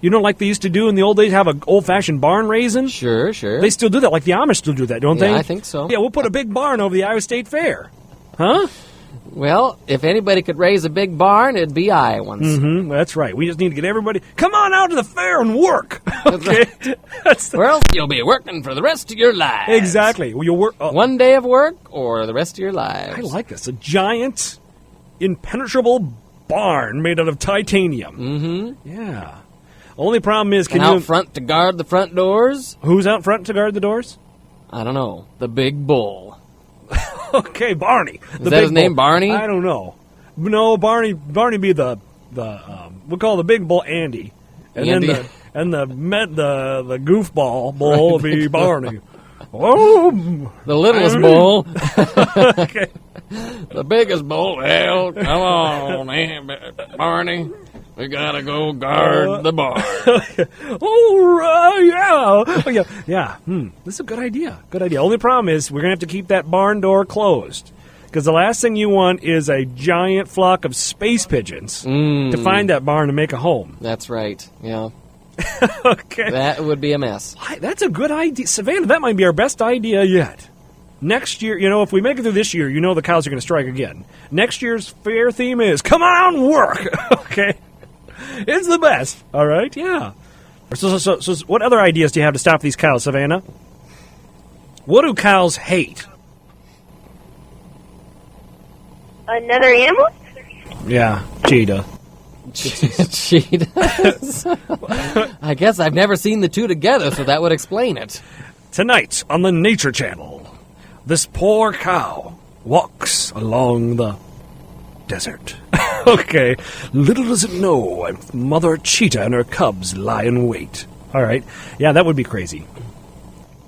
You know, like they used to do in the old days, have an old-fashioned barn raising? Sure. They still do that, like the Amish still do that, don't they? Yeah, I think so. Yeah, we'll put a big barn over the Iowa State Fair. Huh? Well, if anybody could raise a big barn, it'd be Iowans. Mm-hmm, that's right. We just need to get everybody, come on out to the fair and work. Okay? Or else you'll be working for the rest of your lives. Exactly. Well, you'll work. One day of work or the rest of your lives. I like this. A giant, impenetrable barn made out of titanium. Mm-hmm. Yeah. Only problem is, and out front to guard the front doors? Who's out front to guard the doors? I don't know. The big bull. Okay, Barney. Is that his name, Barney? I don't know. No, Barney be the we'll call the big bull Andy. And Andy. then the goofball bull will be Barney. Oh, the littlest bull. Okay. The biggest bull. Well, come on, Barney. We gotta go guard the barn. Yeah. This is a good idea. Only problem is we're gonna have to keep that barn door closed because the last thing you want is a giant flock of space pigeons to find that barn and make a home. That's right. Yeah. Okay. That would be a mess. That's a good idea, Savannah. That might be our best idea yet. Next year, if we make it through this year, the cows are going to strike again. Next year's fair theme is come on out and work. Okay. It's the best. All right? Yeah. So what other ideas do you have to stop these cows, Savannah? What do cows hate? Another animal? Yeah, cheetah. Cheetahs? I guess I've never seen the two together, so that would explain it. Tonight on the Nature Channel, this poor cow walks along the desert. Okay, little does it know, a mother cheetah and her cubs lie in wait. All right, yeah, that would be crazy.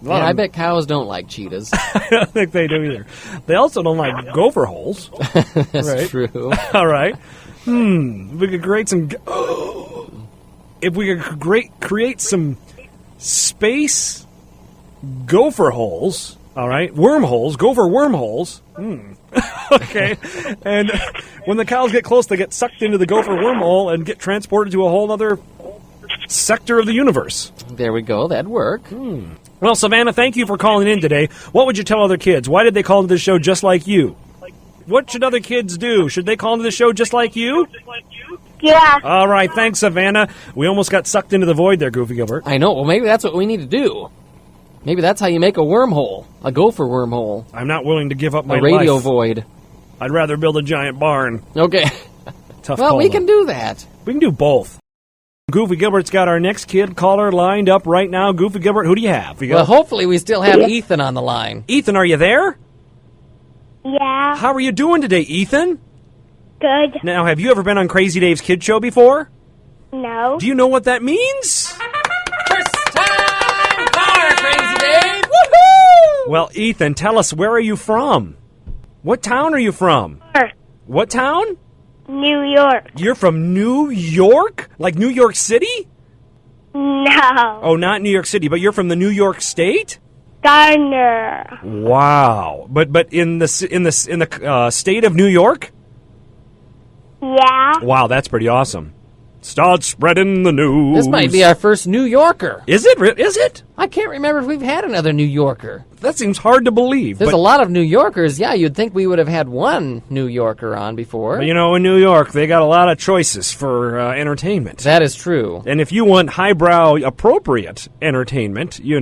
Yeah, I bet cows don't like cheetahs. I don't think they do either. They also don't like gopher holes. That's right? true. All right. We could create some... if we could create some space gopher holes, all right, wormholes, gopher wormholes. Okay. And when the cows get close, they get sucked into the gopher wormhole and get transported to a whole other sector of the universe. There we go. That'd work. Well, Savannah, thank you for calling in today. What would you tell other kids? Why did they call into this show just like you? What should other kids do? Should they call into the show just like you? Yeah. All right, thanks, Savannah. We almost got sucked into the void there, Goofy Gilbert. I know. Well, maybe that's what we need to do. Maybe that's how you make a wormhole. A gopher wormhole. I'm not willing to give up my life. A radio life. void. I'd rather build a giant barn. Okay. Tough well, call, we though. can do that. We can do both. Goofy Gilbert's got our next kid caller lined up right now. Goofy Gilbert, who do you have? Well, hopefully we still have Ethan on the line. Ethan, are you there? Yeah. How are you doing today, Ethan? Good. Now, have you ever been on Crazy Dave's Kid Show before? No. Do you know what that means? First time caller, Crazy Dave. Well, Ethan, tell us, where are you from? What town are you from? What town? New York. You're from New York? Like New York City? No. Oh, not New York City, but you're from the New York State? Garner. Wow. But in the state of New York? Yeah. Wow, that's pretty awesome. Start spreading the news. This might be our first New Yorker. Is it? Is it? I can't remember if we've had another New Yorker. That seems hard to believe. There's a lot of New Yorkers. Yeah, you'd think we would have had one New Yorker on before. But, in New York, they got a lot of choices for entertainment. That is true. And if you want highbrow, appropriate entertainment, you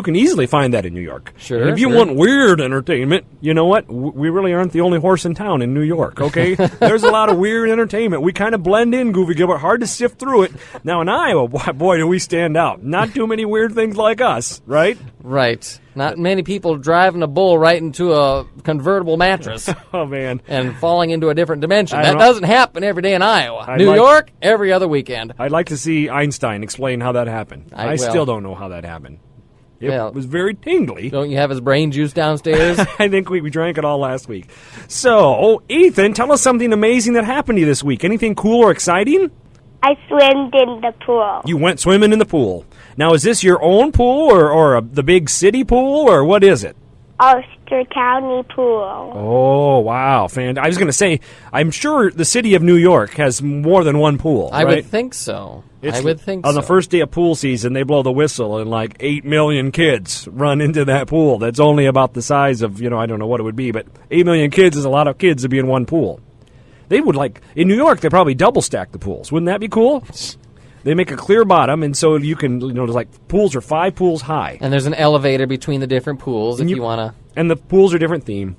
can easily find that in New York. Sure. And if you want weird entertainment, you know what? We really aren't the only horse in town in New York, okay? There's a lot of weird entertainment. We kind of blend in, Goofy Gilbert. Hard to sift through it. Now, in Iowa, boy, do we stand out. Not too many weird things like us, right? Right. Not many people driving a bull right into a convertible mattress. Oh, man. And falling into a different dimension. I That don't know. doesn't happen every day in Iowa. New York, every other weekend. I'd like to see Einstein explain how that happened. I still don't know how that happened. It was very tingly. Don't you have his brain juice downstairs? I think we drank it all last week. So, Ethan, tell us something amazing that happened to you this week. Anything cool or exciting? I swam in the pool. You went swimming in the pool. Now, is this your own pool or the big city pool, or what is it? Ulster County Pool. Oh, wow. I was going to say, I'm sure the city of New York has more than one pool, I right? would think so. On the first day of pool season, they blow the whistle, and like 8 million kids run into that pool. That's only about the size of, I don't know what it would be, but 8 million kids is a lot of kids to be in one pool. They would in New York, they probably double stack the pools. Wouldn't that be cool? They make a clear bottom, and so you can, pools are 5 pools high. And there's an elevator between the different pools if you want to. And the pools are different themes.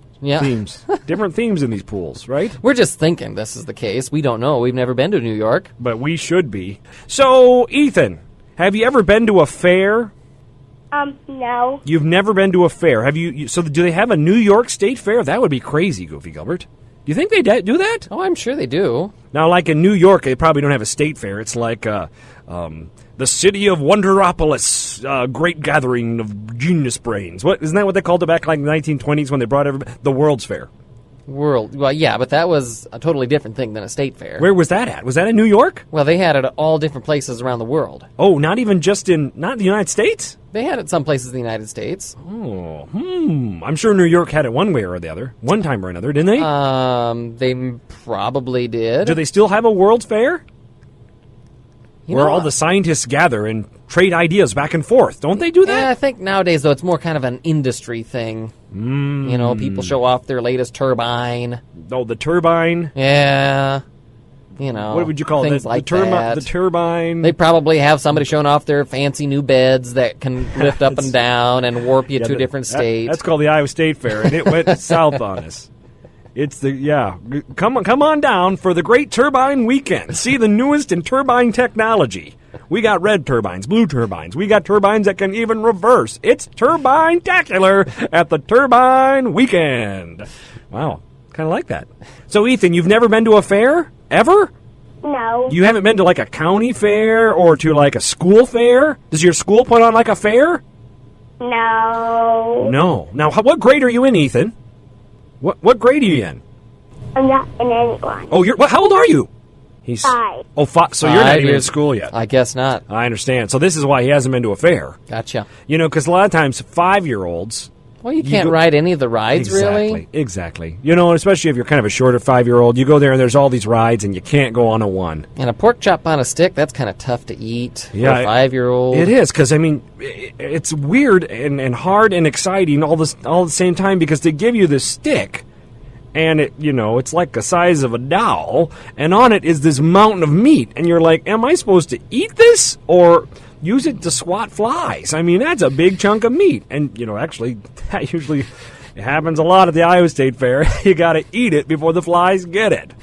Different themes in these pools, right? We're just thinking this is the case. We don't know. We've never been to New York. But we should be. So, Ethan, have you ever been to a fair? No. You've never been to a fair. So do they have a New York State Fair? That would be crazy, Goofy Gilbert. Do you think they do that? Oh, I'm sure they do. Now, like in New York, they probably don't have a state fair. It's like the city of Wonderopolis, great gathering of genius brains. Isn't that what they called it back in the 1920s when they brought the World's Fair? Well, yeah, but that was a totally different thing than a state fair. Where was that at? Was that in New York? Well, they had it at all different places around the world. Oh, not even just not the United States? They had it some places in the United States. Oh, I'm sure New York had it one way or the other, one time or another, didn't they? They probably did. Do they still have a World's Fair? Where all what? the scientists gather and trade ideas back and forth. Don't they do that? Yeah, I think nowadays, though, it's more kind of an industry thing. People show off their latest turbine. Oh, the turbine? Yeah. What would you call things it? like The turbine? They probably have somebody showing off their fancy new beds that can lift up and down and warp you to a different state. That's called the Iowa State Fair, and it went south on us. It's Come on down for the Great Turbine Weekend. See the newest in turbine technology. We got red turbines, blue turbines. We got turbines that can even reverse. It's Turbine-tacular at the Turbine Weekend. Wow, kind of like that. So, Ethan, you've never been to a fair? Ever? No. You haven't been to like a county fair or to like a school fair? Does your school put on like a fair? No. No. Now, what grade are you in, Ethan? What grade are you in? I'm not in anyone. Oh, how old are you? He's 5. Oh, 5. So you're not even in school yet. I guess not. I understand. So this is why he hasn't been to a fair. Gotcha. Because a lot of times 5-year-olds. Well, you can't ride any of the rides, really. Exactly. Especially if you're kind of a shorter 5-year-old, you go there and there's all these rides and you can't go on a one. And a pork chop on a stick, that's kind of tough to eat for a 5-year-old. It is, because, it's weird and hard and exciting all at the same time because they give you this stick and it's like the size of a doll, and on it is this mountain of meat, and you're like, am I supposed to eat this or use it to swat flies? That's a big chunk of meat, and actually that usually happens a lot at the Iowa State Fair. You got to eat it before the flies get it.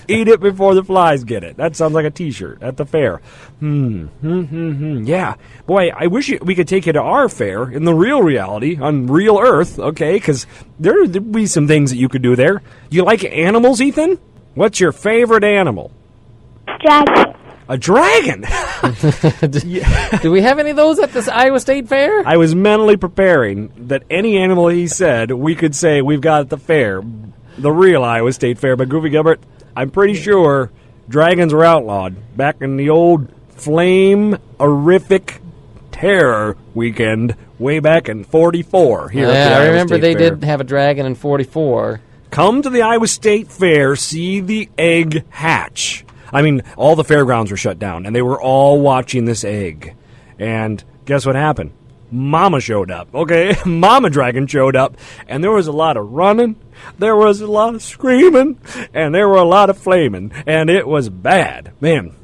Eat it before the flies get it. That sounds like a T-shirt at the fair. Yeah, boy, I wish we could take you to our fair in the real reality on real Earth. Okay, because there'd be some things that you could do there. You like animals, Ethan? What's your favorite animal? Dragon. A dragon? Do we have any of those at this Iowa State Fair? I was mentally preparing that any animal he said, we could say we've got at the fair, the real Iowa State Fair. But Goofy Gilbert, I'm pretty sure dragons were outlawed back in the old flame-horrific terror weekend way back in 44 here at the I Iowa remember State they Fair. did have a dragon in 44. Come to the Iowa State Fair, see the egg hatch. I mean, all the fairgrounds were shut down, and they were all watching this egg. And guess what happened? Mama showed up, okay? Mama Dragon showed up, and there was a lot of running, there was a lot of screaming, and there were a lot of flaming, and it was bad. Man,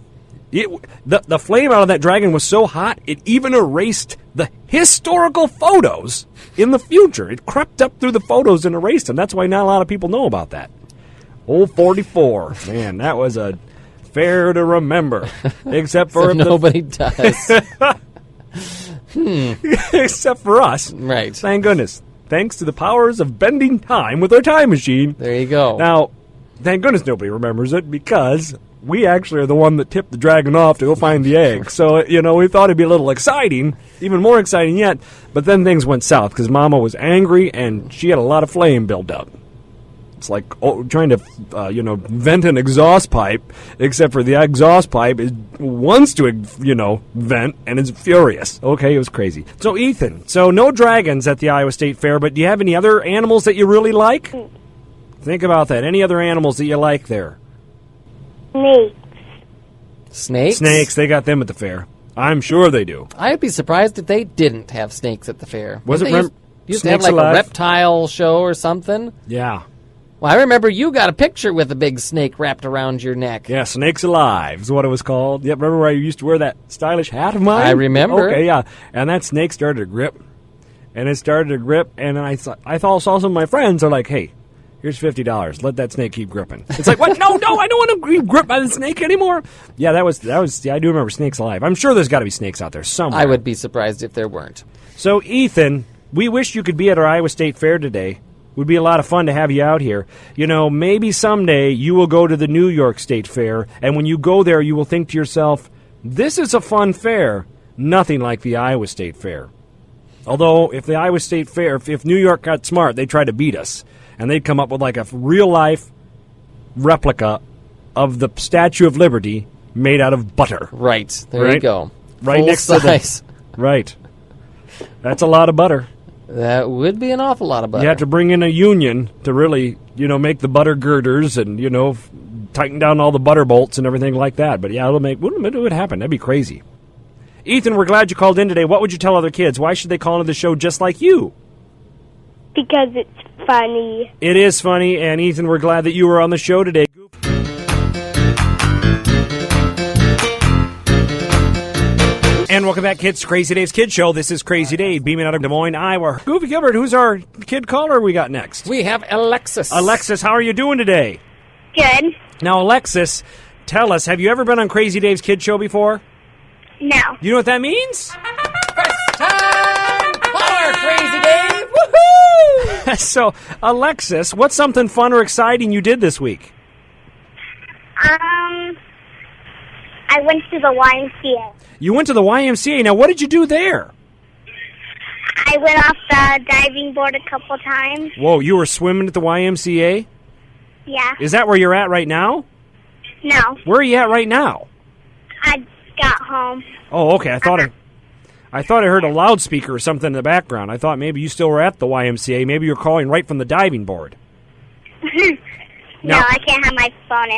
the flame out of that dragon was so hot, it even erased the historical photos in the future. It crept up through the photos and erased them. That's why not a lot of people know about that. Old 44. Man, that was a fair to remember. Except for nobody does. Except for us. Right. Thank goodness. Thanks to the powers of bending time with our time machine. There you go. Now, thank goodness nobody remembers it because we actually are the one that tipped the dragon off to go find the egg. So, we thought it'd be a little exciting, even more exciting yet. But then things went south because Mama was angry and she had a lot of flame built up. It's like trying to, vent an exhaust pipe, except for the exhaust pipe wants to, vent and is furious. Okay, it was crazy. So, Ethan, no dragons at the Iowa State Fair, but do you have any other animals that you really like? Think about that. Any other animals that you like there? Snakes. Snakes? They got them at the fair. I'm sure they do. I'd be surprised if they didn't have snakes at the fair. Was Didn't it they used to have Snakes like Alive? a reptile show or something? Yeah. Well, I remember you got a picture with a big snake wrapped around your neck. Yeah, Snakes Alive is what it was called. Yep, remember where I used to wear that stylish hat of mine? I remember. Okay, yeah. And that snake started to grip. And it started to grip, and I saw some of my friends are like, hey, here's $50. Let that snake keep gripping. It's like, what? No, I don't want to be gripped by the snake anymore. Yeah, that was. Yeah, I do remember Snakes Alive. I'm sure there's got to be snakes out there somewhere. I would be surprised if there weren't. So, Ethan, we wish you could be at our Iowa State Fair today. Would be a lot of fun to have you out here. Maybe someday you will go to the New York State Fair, and when you go there, you will think to yourself, this is a fun fair, nothing like the Iowa State Fair. Although, if the Iowa State Fair, if New York got smart, they'd try to beat us, and they'd come up with like a real-life replica of the Statue of Liberty made out of butter. Right. There you go. Right Full next size. to the... Right. That's a lot of butter. That would be an awful lot of butter. You have to bring in a union to really, make the butter girders and, tighten down all the butter bolts and everything like that. But, yeah, it would happen. That'd be crazy. Ethan, we're glad you called in today. What would you tell other kids? Why should they call into the show just like you? Because it's funny. It is funny, and, Ethan, we're glad that you were on the show today. And welcome back, kids, to Crazy Dave's Kid Show. This is Crazy Dave, beaming out of Des Moines, Iowa. Goofy Gilbert, who's our kid caller we got next? We have Alexis. Alexis, how are you doing today? Good. Now, Alexis, tell us, have you ever been on Crazy Dave's Kid Show before? No. You know what that means? First time caller, Crazy Dave. Woohoo! So, Alexis, what's something fun or exciting you did this week? I went to the YMCA. You went to the YMCA. Now, what did you do there? I went off the diving board a couple times. Whoa, you were swimming at the YMCA? Yeah. Is that where you're at right now? No. Where are you at right now? I got home. Oh, okay. I thought I heard a loudspeaker or something in the background. I thought maybe you still were at the YMCA. Maybe you're calling right from the diving board. No, I can't have my phone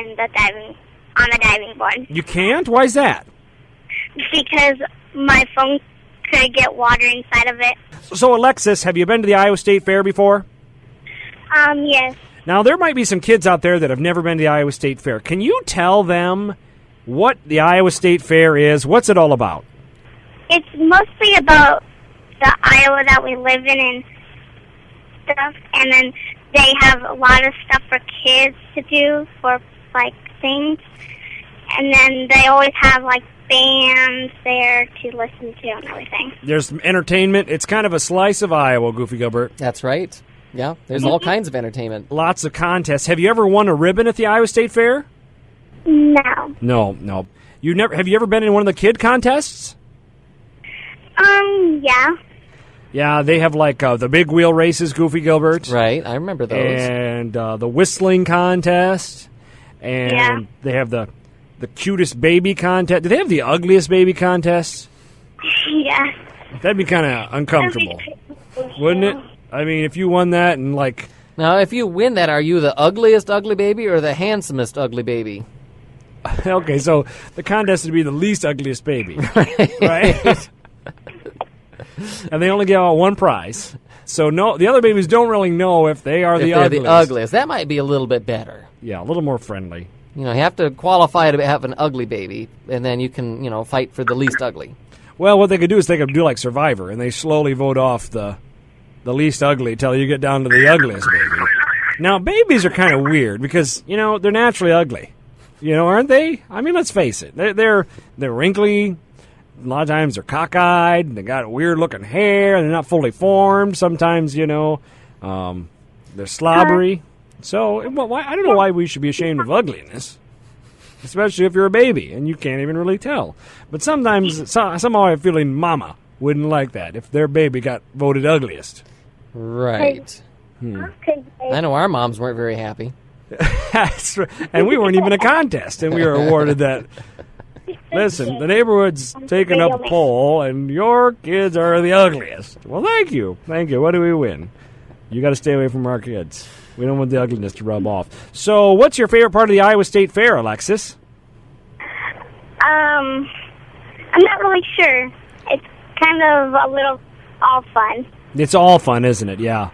on the diving board. You can't? Why is that? Because my phone could get water inside of it. So, Alexis, have you been to the Iowa State Fair before? Yes. Now, there might be some kids out there that have never been to the Iowa State Fair. Can you tell them what the Iowa State Fair is? What's it all about? It's mostly about the Iowa that we live in and stuff, and then they have a lot of stuff for kids to do for, things. And then they always have, bands there to listen to and everything. There's entertainment. It's kind of a slice of Iowa, Goofy Gilbert. That's right. Yeah, there's all kinds of entertainment. Lots of contests. Have you ever won a ribbon at the Iowa State Fair? No. No. Have you ever been in one of the kid contests? Yeah. Yeah, they have like the big wheel races, Goofy Gilbert. Right, I remember those. And the whistling contest. And they have the cutest baby contest. Do they have the ugliest baby contest? Yeah. That'd be kind of uncomfortable, wouldn't it? I mean, if you won that and like... Now, if you win that, are you the ugliest ugly baby or the handsomest ugly baby? Okay, so the contest would be the least ugliest baby, right? And they only give out one prize. So no, the other babies don't really know if they are the ugliest. The ugliest. That might be a little bit better. Yeah, a little more friendly. You know, you have to qualify to have an ugly baby, and then you can, fight for the least ugly. Well, what they could do is they could do like Survivor, and they slowly vote off the least ugly till you get down to the ugliest baby. Now, babies are kind of weird because, they're naturally ugly. Aren't they? I mean, let's face it. They're wrinkly. A lot of times they're cockeyed. And they got weird-looking hair. And they're not fully formed. Sometimes, they're slobbery. So, I don't know why we should be ashamed of ugliness. Especially if you're a baby and you can't even really tell. But sometimes, somehow I have a feeling Mama wouldn't like that if their baby got voted ugliest. Right. I know our moms weren't very happy. And we weren't even a contest, and we were awarded that. Listen, the neighborhood's taking up a poll, and your kids are the ugliest. Well, thank you. What do we win? You got to stay away from our kids. We don't want the ugliness to rub off. So, what's your favorite part of the Iowa State Fair, Alexis? I'm not really sure. It's kind of a little all fun. It's all fun, isn't it? Yeah.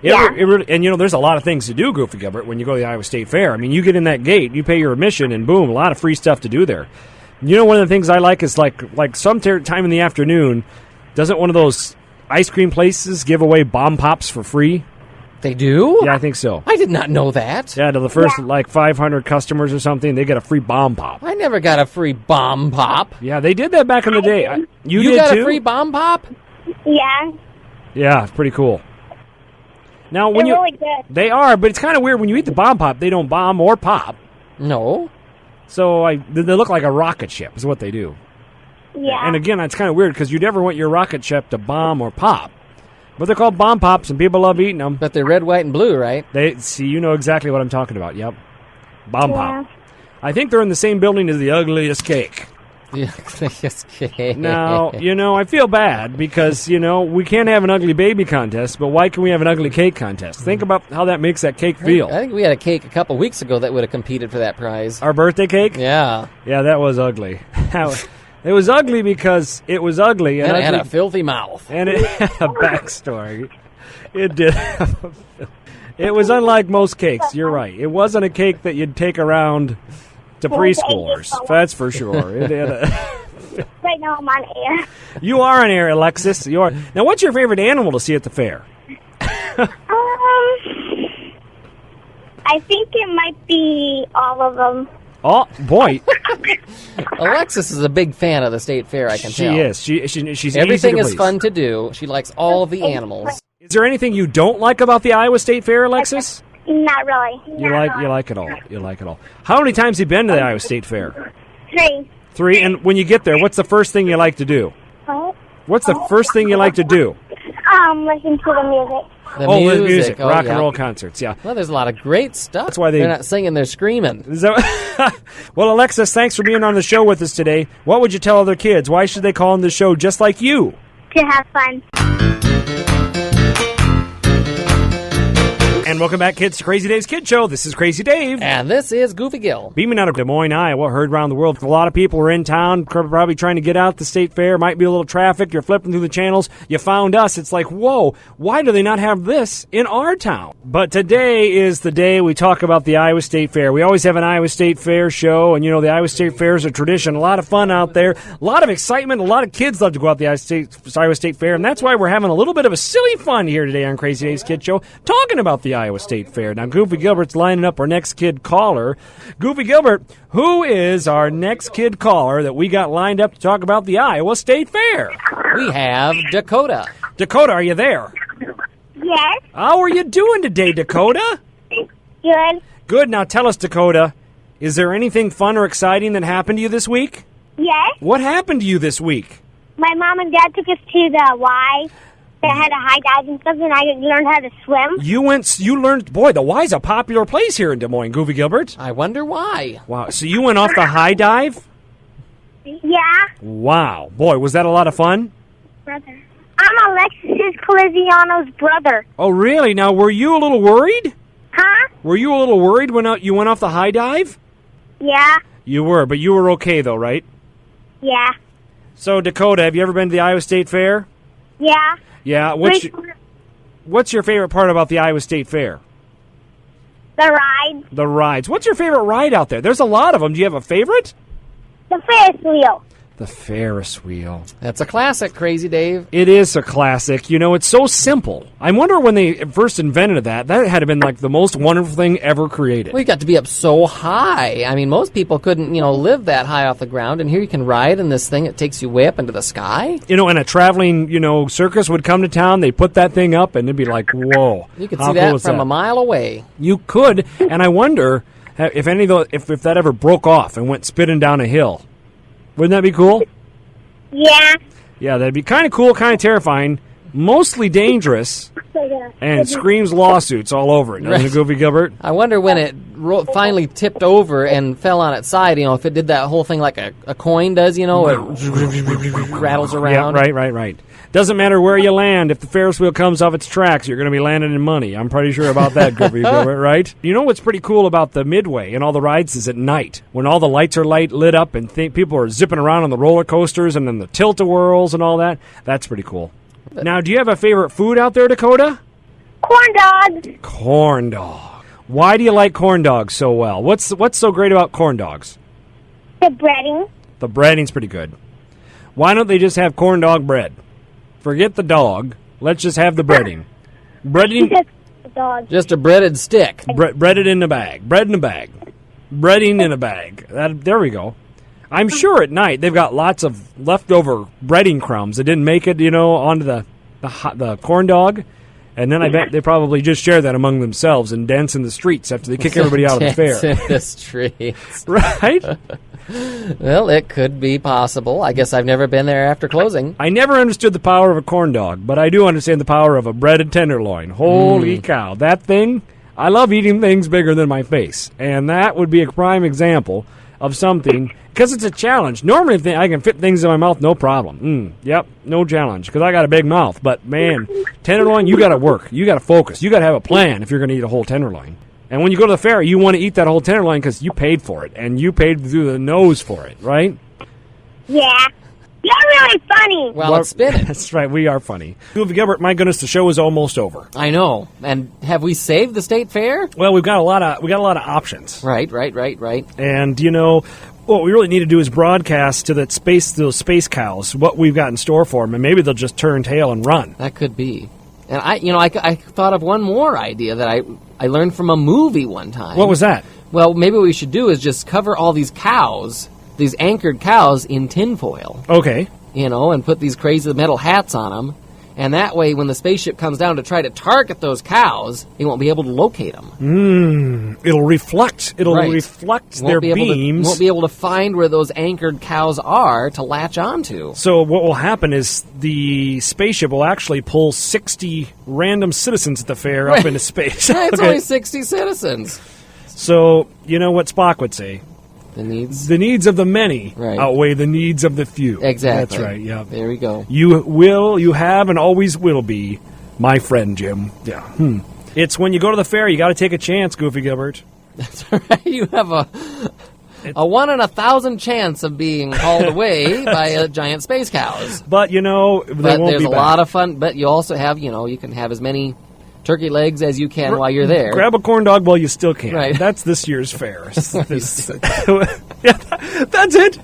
And there's a lot of things to do, Goofy Gilbert, when you go to the Iowa State Fair. I mean, you get in that gate, you pay your admission, and boom, a lot of free stuff to do there. One of the things I like is like some time in the afternoon, doesn't one of those ice cream places give away bomb pops for free? They do? Yeah, I think so. I did not know that. Yeah, to the first 500 customers or something, they get a free bomb pop. I never got a free bomb pop. Yeah, they did that back in the day. You did got too? A free bomb pop? Yeah. Yeah, it's pretty cool. Now, They're really good. They are, but it's kind of weird when you eat the bomb pop. They don't bomb or pop. No. So they look like a rocket ship is what they do. Yeah. And again, that's kind of weird because you never want your rocket ship to bomb or pop. But they're called bomb pops, and people love eating them. But they're red, white, and blue, right? You know exactly what I'm talking about. Yep. Bomb pop. I think they're in the same building as the ugliest cake. Now, I feel bad because, we can't have an ugly baby contest, but why can we have an ugly cake contest? Think about how that makes that cake feel. I think we had a cake a couple weeks ago that would have competed for that prize. Our birthday cake? Yeah. Yeah, that was ugly. It was ugly because it was ugly. And it had a filthy mouth. And it had a backstory. It did. It was unlike most cakes. You're right. It wasn't a cake that you'd take around to preschoolers. That's for sure. It had Right now I'm on air. You are on air, Alexis. You are. Now, what's your favorite animal to see at the fair? I think it might be all of them. Oh, boy. Alexis is a big fan of the state fair, I can tell. She is. She's Everything easy to is please. fun to do. She likes all of the animals. Is there anything you don't like about the Iowa State Fair, Alexis? Not really. You like it all. You like it all. How many times have you been to the Iowa State Fair? 3. 3. And when you get there, what's the first thing you like to do? What? What's the first thing you like to do? Listen to the music. The music. Oh, Rock yeah. and roll concerts, yeah. Well, there's a lot of great stuff. That's why they're not singing, they're screaming. Well, Alexis, thanks for being on the show with us today. What would you tell other kids? Why should they call in the show just like you? To have fun. And welcome back, kids, to Crazy Dave's Kid Show. This is Crazy Dave. And this is Goofy Gil. Beaming out of Des Moines, Iowa, heard around the world. A lot of people are in town, probably trying to get out the state fair. Might be a little traffic. You're flipping through the channels. You found us. It's like, whoa, why do they not have this in our town? But today is the day we talk about the Iowa State Fair. We always have an Iowa State Fair show, and, the Iowa State Fair is a tradition. A lot of fun out there. A lot of excitement. A lot of kids love to go out to the Iowa State Fair, and that's why we're having a little bit of a silly fun here today on Crazy Dave's Kid Show, talking about the Iowa State Fair. Now, Goofy Gilbert's lining up our next kid caller. Goofy Gilbert, who is our next kid caller that we got lined up to talk about the Iowa State Fair? We have Dakota. Dakota, are you there? Yes. How are you doing today, Dakota? Good. Good. Now tell us, Dakota, Is there anything fun or exciting that happened to you this week? Yes. What happened to you this week? My mom and dad took us to the Y. They had a high dive and stuff, and I learned how to swim. You learned, boy, the Y's a popular place here in Des Moines, Goofy Gilbert. I wonder why. Wow, so you went off the high dive? Yeah. Wow. Boy, was that a lot of fun? Brother. I'm Alexis Coliziano's brother. Oh, really? Now, were you a little worried? Huh? Were you a little worried when you went off the high dive? Yeah. You were, but you were okay, though, right? Yeah. So, Dakota, have you ever been to the Iowa State Fair? Yeah. Yeah. What's your favorite part about the Iowa State Fair? The ride. The rides. What's your favorite ride out there? There's a lot of them. Do you have a favorite? The Ferris wheel. The Ferris wheel. That's a classic, Crazy Dave. It is a classic. You know, it's so simple. I wonder when they first invented that had to have been like the most wonderful thing ever created. We got to be up so high. I mean, most people couldn't, live that high off the ground. And here you can ride in this thing that takes you way up into the sky. You know, and a traveling, circus would come to town. They put that thing up, and it'd be like, whoa. You could see that from a mile away. You could, and I wonder if if that ever broke off and went spinning down a hill. Wouldn't that be cool? Yeah. Yeah, that'd be kind of cool, kind of terrifying, mostly dangerous, and screams lawsuits all over it. Doesn't it, Goofy Gilbert? I wonder when it finally tipped over and fell on its side, if it did that whole thing like a coin does, it rattles around. Yeah, right. Doesn't matter where you land. If the Ferris wheel comes off its tracks, you're going to be landing in money. I'm pretty sure about that, Goofy Gilbert, right? You know what's pretty cool about the Midway and all the rides is at night, when all the lights are lit up and people are zipping around on the roller coasters and then the tilt-a-whirls and all that. That's pretty cool. Now, do you have a favorite food out there, Dakota? Corn dogs. Corn dog. Why do you like corn dogs so well? What's so great about corn dogs? The breading. The breading's pretty good. Why don't they just have corn dog bread? Forget the dog. Let's just have the breading. Breading. Just a breaded stick. Breaded in a bag. Bread in a bag. Breading in a bag. There we go. I'm sure at night they've got lots of leftover breading crumbs that didn't make it, onto the corn dog. And then I bet they probably just share that among themselves and dance in the streets after they kick everybody out of the fair. Dance in the streets. Right? Well, it could be possible. I guess I've never been there after closing. I never understood the power of a corn dog, but I do understand the power of a breaded tenderloin. Holy cow. That thing, I love eating things bigger than my face. And that would be a prime example of something, because it's a challenge. Normally, I can fit things in my mouth, no problem. Yep, no challenge, because I got a big mouth. But, man, tenderloin, you got to work. You got to focus. You got to have a plan if you're going to eat a whole tenderloin. And when you go to the fair, you want to eat that whole tenderloin because you paid for it, and you paid through the nose for it, right? Yeah. You're really funny. Well, it's spinning. That's right, we are funny. Goofy Gilbert, my goodness, the show is almost over. I know. And have we saved the state fair? Well, we got a lot of options. Right. And what we really need to do is broadcast to those space cows what we've got in store for them, and maybe they'll just turn tail and run. That could be. And I thought of one more idea that I learned from a movie one time. What was that? Well, maybe what we should do is just cover all these cows, these anchored cows, in tinfoil. Okay. And put these crazy metal hats on them. And that way, when the spaceship comes down to try to target those cows, they won't be able to locate them. It'll reflect. It'll Right. reflect their beams. Won't be able to find where those anchored cows are to latch onto. So what will happen is the spaceship will actually pull 60 random citizens at the fair up into space. It's Okay. only 60 citizens. So, you know what Spock would say? The needs. The needs of the many Right. outweigh the needs of the few. Exactly. That's right, yeah. There we go. You have, and always will be my friend, Jim. Yeah. It's when you go to the fair, you got to take a chance, Goofy Gilbert. That's right. You have a 1 in 1,000 chance of being hauled away by giant space cows. But, they won't There's be a back. lot of fun. But you also have, you can have as many turkey legs as you can while you're there. Grab a corn dog while you still can. Right. That's this year's fair. Yeah, that's it.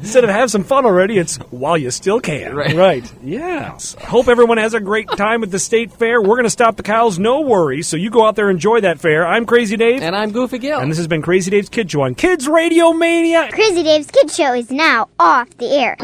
Instead of have some fun already, it's while you still can. Right. Yeah. Hope everyone has a great time at the state fair. We're going to stop the cows, no worries. So you go out there and enjoy that fair. I'm Crazy Dave. And I'm Goofy Gil. And this has been Crazy Dave's Kid Show on Kids Radio Mania. Crazy Dave's Kids Show is now off the air.